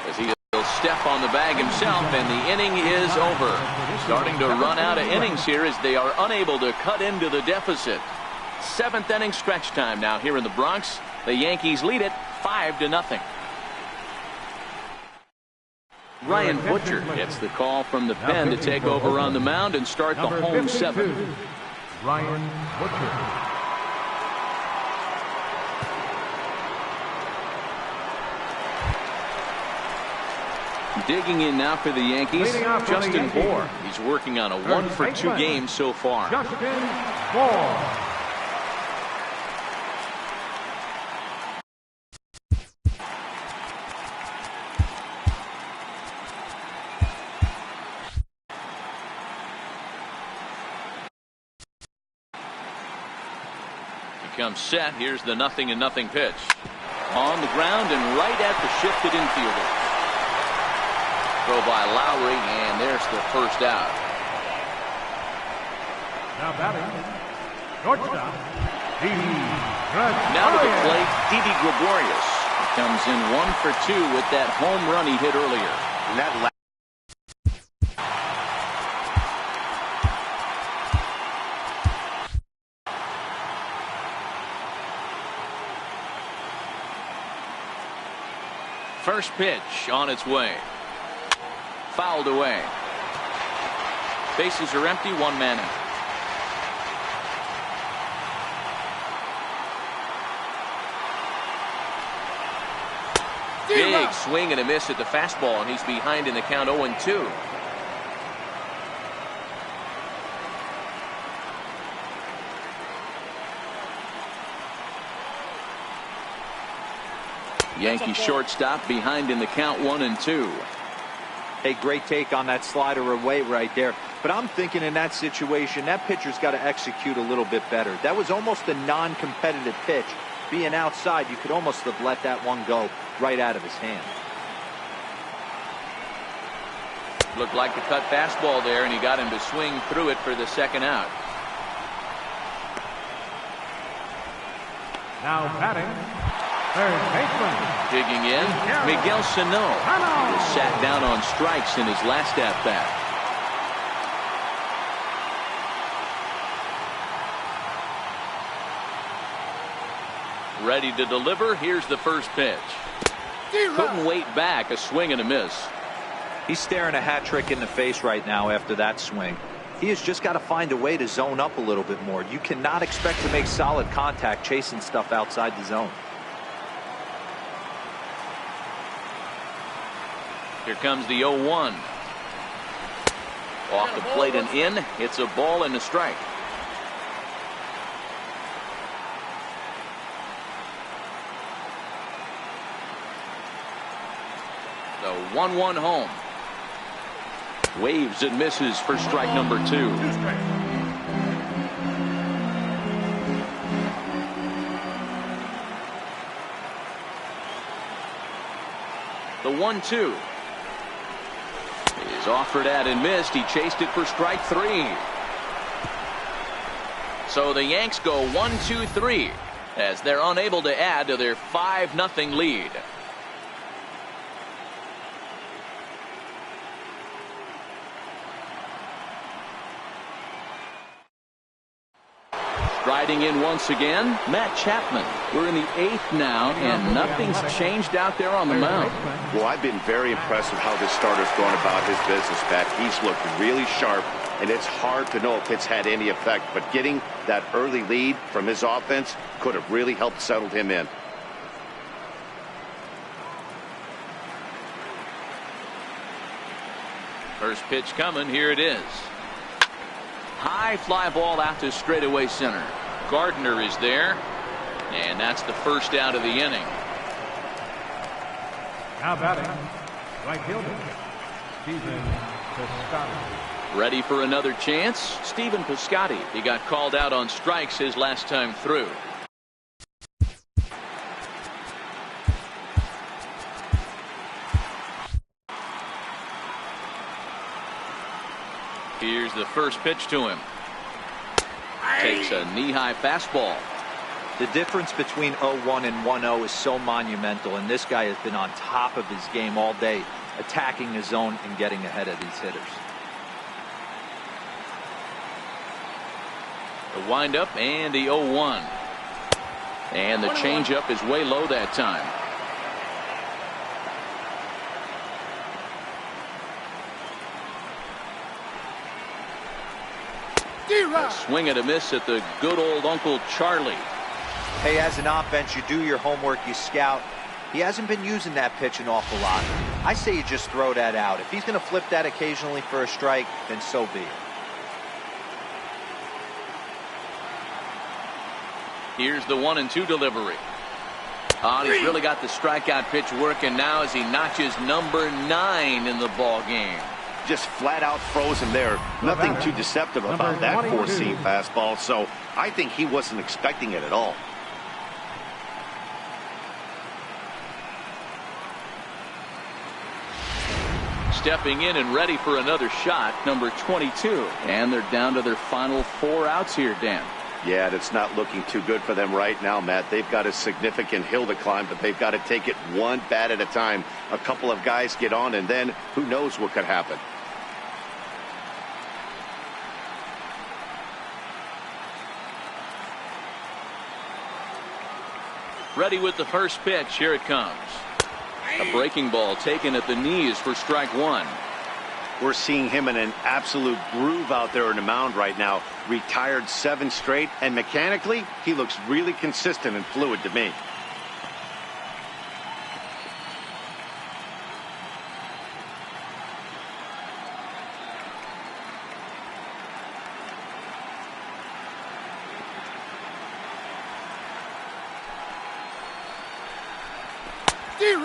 as he'll step on the bag himself, and the inning is over. Starting to run out of innings here as they are unable to cut into the deficit. 7th inning stretch time now here in the Bronx. The Yankees lead it 5-0. Ryan Butcher gets the call from the pen to take over on the mound and start the home 7th. Ryan Butcher. Digging in now for the Yankees, Justin Bour. He's working on a 1-for-2 game so far. Justin Bour. He comes set. Here's the 0-0 pitch. On the ground and right at the shifted infielder. Throw by Lowry, and there's the first out. Now batting, shortstop, Didi. Now to the plate, Didi Gregorius. He comes in 1-for-2 with that home run he hit earlier. And that First pitch on its way. Fouled away. Bases are empty, 1 man out. Big swing and a miss at the fastball, and he's behind in the count 0-2. Yankee shortstop behind in the count 1-2. Hey, great take on that slider away right there. But I'm thinking in that situation, that pitcher's got to execute a little bit better. That was almost a non-competitive pitch. Being outside, you could almost have let that one go right out of his hand. Looked like the cut fastball there, and he got him to swing through it for the 2nd out. Now batting, third baseman. Digging in, Miguel Sano was sat down on strikes in his last at-bat. Ready to deliver. Here's the first pitch. Couldn't wait back. A swing and a miss. He's staring a hat trick in the face right now after that swing. He has just got to find a way to zone up a little bit more. You cannot expect to make solid contact chasing stuff outside the zone. Here comes the 0-1. Off the plate and in. It's a ball and a strike. The 1-1 home. Waves and misses for strike number 2. 2 strikes. The 1-2 is offered at and missed. He chased it for strike 3. So the Yanks go 1-2-3 as they're unable to add to their 5-0 lead. Riding in once again, Matt Chapman. We're in the 8th now, and nothing's changed out there on the mound. Well, I've been very impressed with how this starter's gone about his business, Pat. He's looked really sharp, and it's hard to know if it's had any effect. But getting that early lead from his offense could have really helped settle him in. First pitch coming. Here it is. High fly ball out to straightaway center. Gardner is there, and that's the first out of the inning. Now batting, right fielder, Stephen Piscotty. Ready for another chance. Stephen Piscotty. He got called out on strikes his last time through. Here's the first pitch to him. Takes a knee-high fastball. The difference between 0-1 and 1-0 is so monumental, and this guy has been on top of his game all day, attacking his zone and getting ahead of these hitters. The windup and the 0-1. And the changeup is way low that time. A swing and a miss at the good old Uncle Charlie. Hey, as an offense, you do your homework, you scout. He hasn't been using that pitch an awful lot. I say you just throw that out. If he's going to flip that occasionally for a strike, then so be it. Here's the 1-2 delivery. Oh, he's really got the strikeout pitch working now as he notches number 9 in the ball game. Just flat out frozen there. Nothing too deceptive about that four-seam fastball, so I think he wasn't expecting it at all. Stepping in and ready for another shot, number 22. And they're down to their final 4 outs here, Dan. Yeah, it's not looking too good for them right now, Matt. They've got a significant hill to climb, but they've got to take it one bat at a time. A couple of guys get on, and then who knows what could happen. Ready with the first pitch. Here it comes. A breaking ball taken at the knees for strike 1. We're seeing him in an absolute groove out there in the mound right now. Retired 7 straight, and mechanically, he looks really consistent and fluid to me.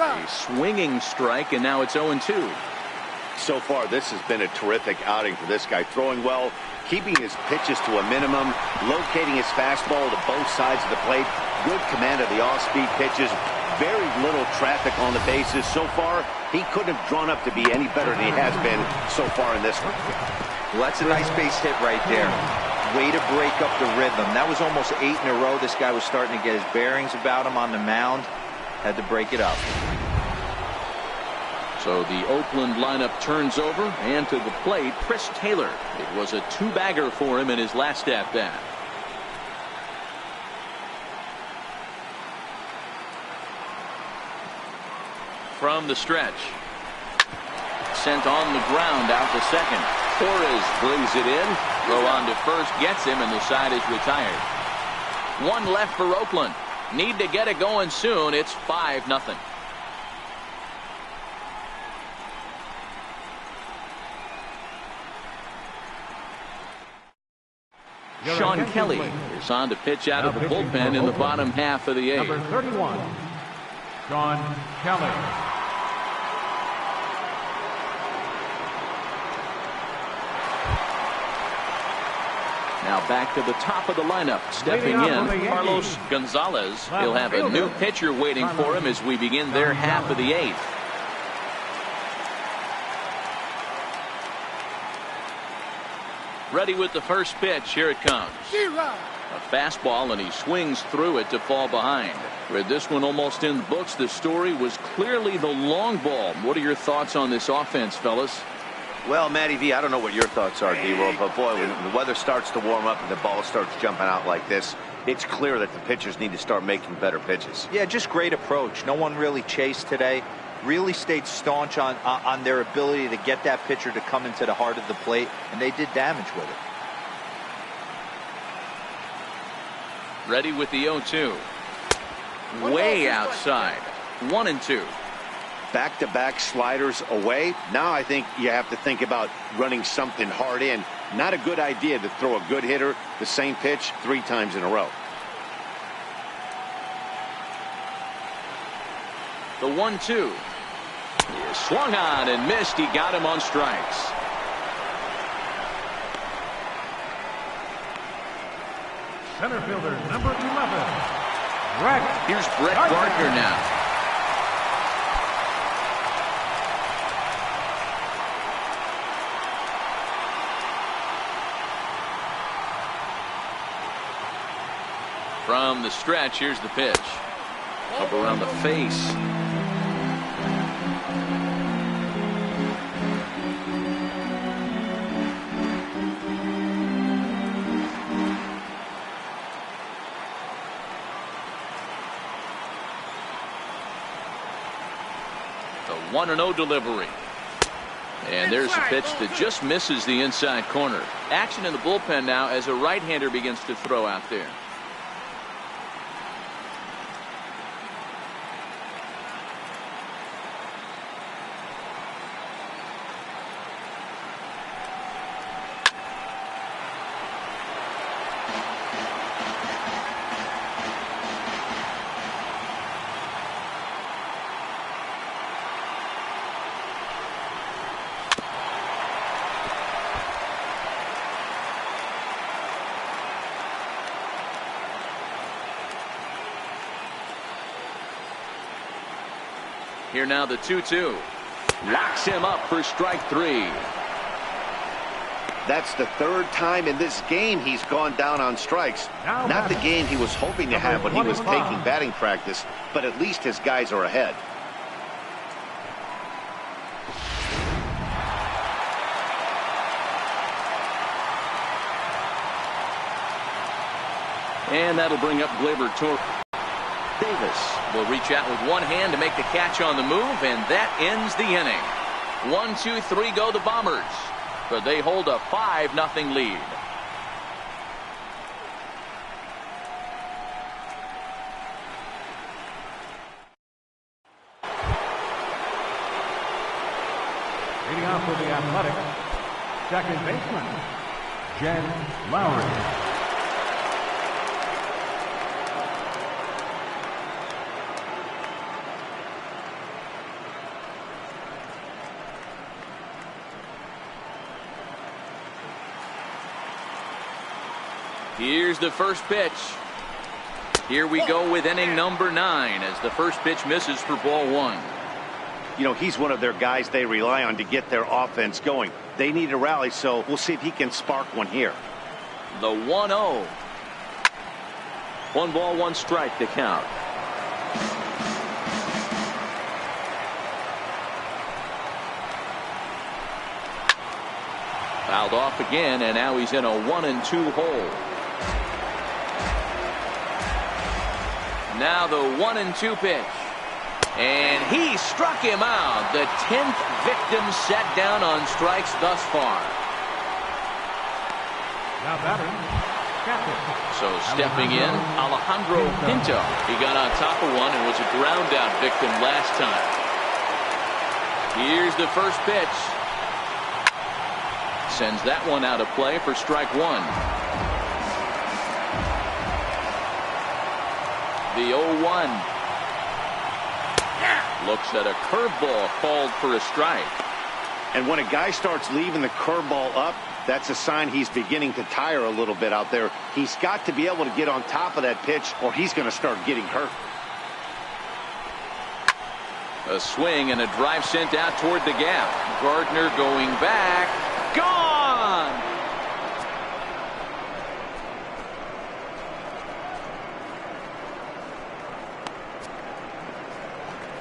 A swinging strike, and now it's 0-2. So far, this has been a terrific outing for this guy. Throwing well, keeping his pitches to a minimum, locating his fastball to both sides of the plate. Good command of the off-speed pitches. Very little traffic on the bases. So far, he couldn't have drawn up to be any better than he has been so far in this one. Well, that's a nice base hit right there. Way to break up the rhythm. That was almost 8 in a row. This guy was starting to get his bearings about him on the mound. Had to break it up. So the Oakland lineup turns over, and to the plate, Chris Taylor. It was a 2-bagger for him in his last at-bat. From the stretch. Sent on the ground out to second. Torres brings it in. Throw on to first, gets him, and the side is retired. 1 left for Oakland. Need to get it going soon. It's 5-0. Sean Kelly is on to pitch out of the bullpen in the bottom half of the 8th. Number 31, Sean Kelly. Now back to the top of the lineup. Stepping in, Carlos Gonzalez. He'll have a new pitcher waiting for him as we begin their half of the 8th. Ready with the first pitch. Here it comes. A fastball, and he swings through it to fall behind. With this one almost in the books, the story was clearly the long ball. What are your thoughts on this offense, fellas? Well, Matty V, I don't know what your thoughts are, D-Roll, but boy, when the weather starts to warm up and the ball starts jumping out like this, it's clear that the pitchers need to start making better pitches. Yeah, just great approach. No one really chased today. Really stayed staunch on their ability to get that pitcher to come into the heart of the plate, and they did damage with it. Ready with the 0-2. Way outside. 1-2. Back-to-back sliders away. Now I think you have to think about running something hard in. Not a good idea to throw a good hitter the same pitch 3 times in a row. The 1-2. He swung on and missed. He got him on strikes. Center fielder, number 11. Brett. Here's Brett Gardner now. From the stretch, here's the pitch. Up around the face. The 1-0 delivery. And there's a pitch that just misses the inside corner. Action in the bullpen now as a right-hander begins to throw out there. Here now the 2-2. Locks him up for strike 3. That's the 3rd time in this game he's gone down on strikes. Not the game he was hoping to have when he was taking batting practice, but at least his guys are ahead. And that'll bring up Gleyber Torres. Davis will reach out with one hand to make the catch on the move, and that ends the inning. 1-2-3 go the Bombers, but they hold a 5-0 lead. Leading off for the Athletics, second baseman, Jen Lowry. Here's the first pitch. Here we go with inning number 9 as the first pitch misses for ball 1. You know, he's one of their guys they rely on to get their offense going. They need a rally, so we'll see if he can spark one here. The 1-0. 1 ball, 1 strike to count. Fouled off again, and now he's in a 1-2 hole. Now the 1-2 pitch. And he struck him out. The 10th victim set down on strikes thus far. Now batting, captain. So stepping in, Alejandro Pinto. He got on top of one and was a ground out victim last time. Here's the first pitch. Sends that one out of play for strike 1. The 0-1. Looks at a curveball called for a strike. And when a guy starts leaving the curveball up, That's a sign he's beginning to tire a little bit out there. He's got to be able to get on top of that pitch, or he's going to start getting hurt. A swing and a drive sent out toward the gap. Gardner going back. Gone!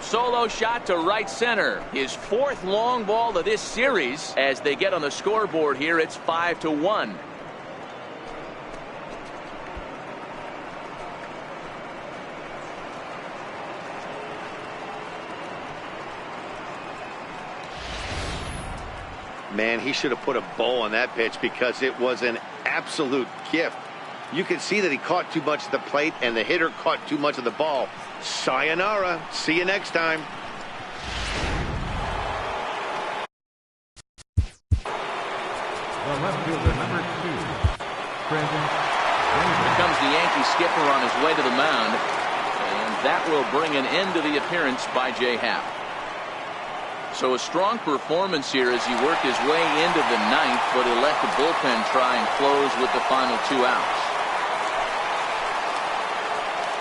Solo shot to right center. His fourth long ball of this series. As they get on the scoreboard here, it's 5-1. Man, he should have put a bow on that pitch because it was an absolute gift. You can see that he caught too much at the plate and the hitter caught too much of the ball. Sayonara. See you next time. The left fielder, number 2, Present. Here comes the Yankee skipper on his way to the mound. And that will bring an end to the appearance by Jay Happ. So a strong performance here as he worked his way into the ninth, but he let the bullpen try and close with the final 2 outs.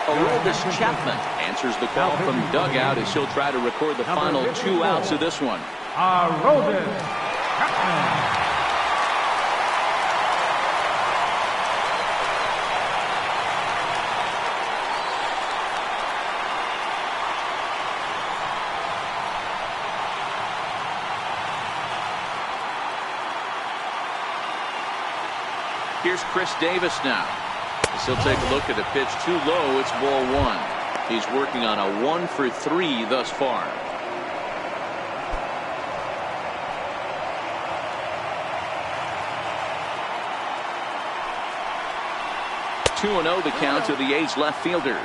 Aroldis Chapman answers the call from the dugout as he'll try to record the final 2 outs of this one. Aroldis Chapman. Here's Chris Davis now. As he'll take a look at a pitch too low. It's ball 1. He's working on a 1 for 3 thus far. Two 2-0 the count to the A's left fielder.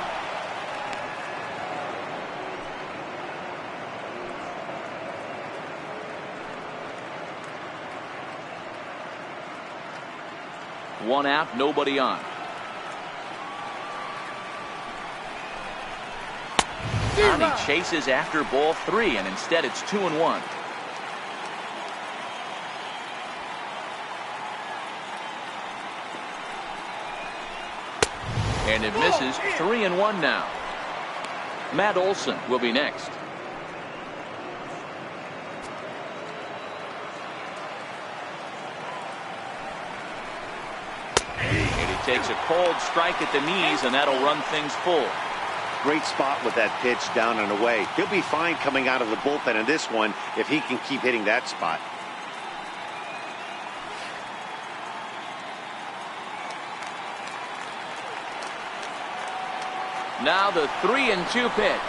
One out, nobody on. And he chases after ball 3, and instead it's 2-1. And it misses. 3-1 now. Matt Olson will be next. Takes a cold strike at the knees, and that'll run things full. Great spot with that pitch down and away. He'll be fine coming out of the bullpen in this one if he can keep hitting that spot. Now the 3-2 pitch.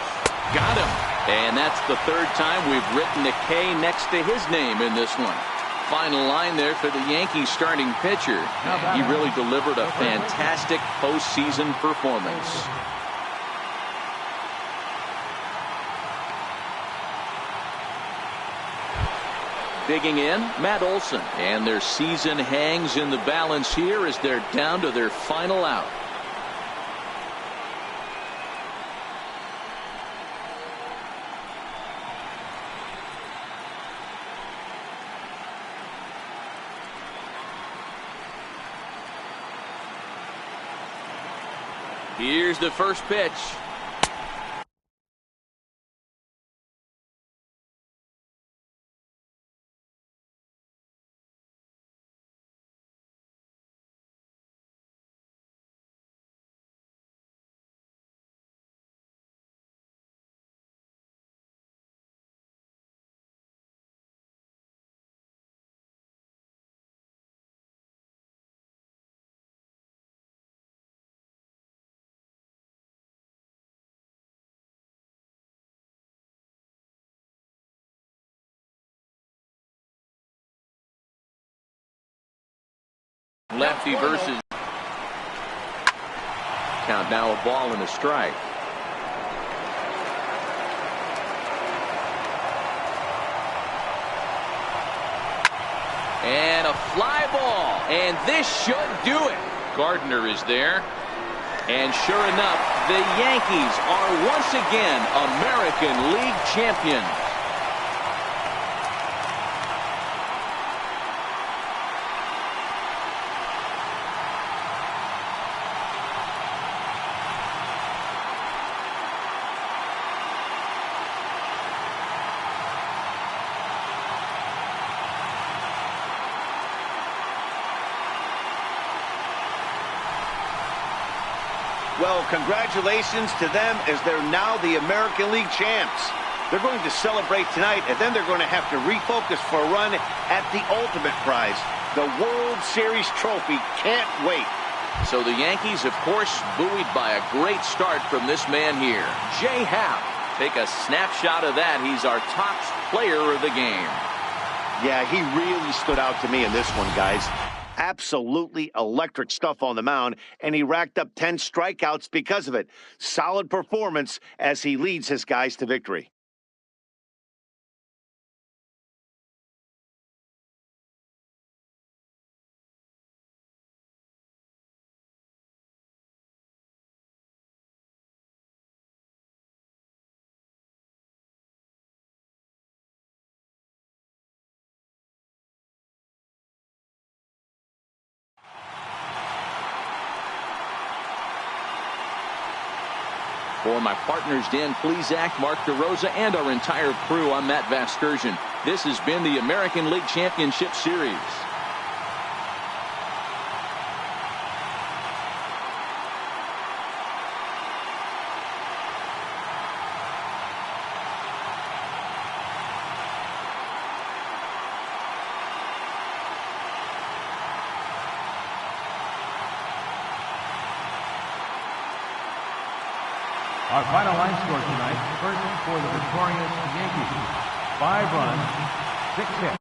Got him. And that's the third time we've written a K next to his name in this one. Final line there for the Yankees starting pitcher. He really delivered a fantastic postseason performance. Digging in, Matt Olson. And their season hangs in the balance here as they're down to their final out. Here's the first pitch. Lefty versus. Count now, a ball and a strike. And a fly ball. And this should do it. Gardner is there. And sure enough, the Yankees are once again American League champions. Well, congratulations to them as they're now the American League champs. They're going to celebrate tonight, and then they're going to have to refocus for a run at the ultimate prize, the World Series trophy. Can't wait. So the Yankees, of course, buoyed by a great start from this man here, Jay Happ. Take a snapshot of that. He's our top player of the game. Yeah, he really stood out to me in this one, guys. Absolutely electric stuff on the mound, and he racked up 10 strikeouts because of it. Solid performance as he leads his guys to victory. For my partners, Dan Plesac, Mark DeRosa, and our entire crew, I'm Matt Vasgersian. This has been the American League Championship Series. Our final line score tonight, first for the victorious Yankees, 5 runs, 6 hits.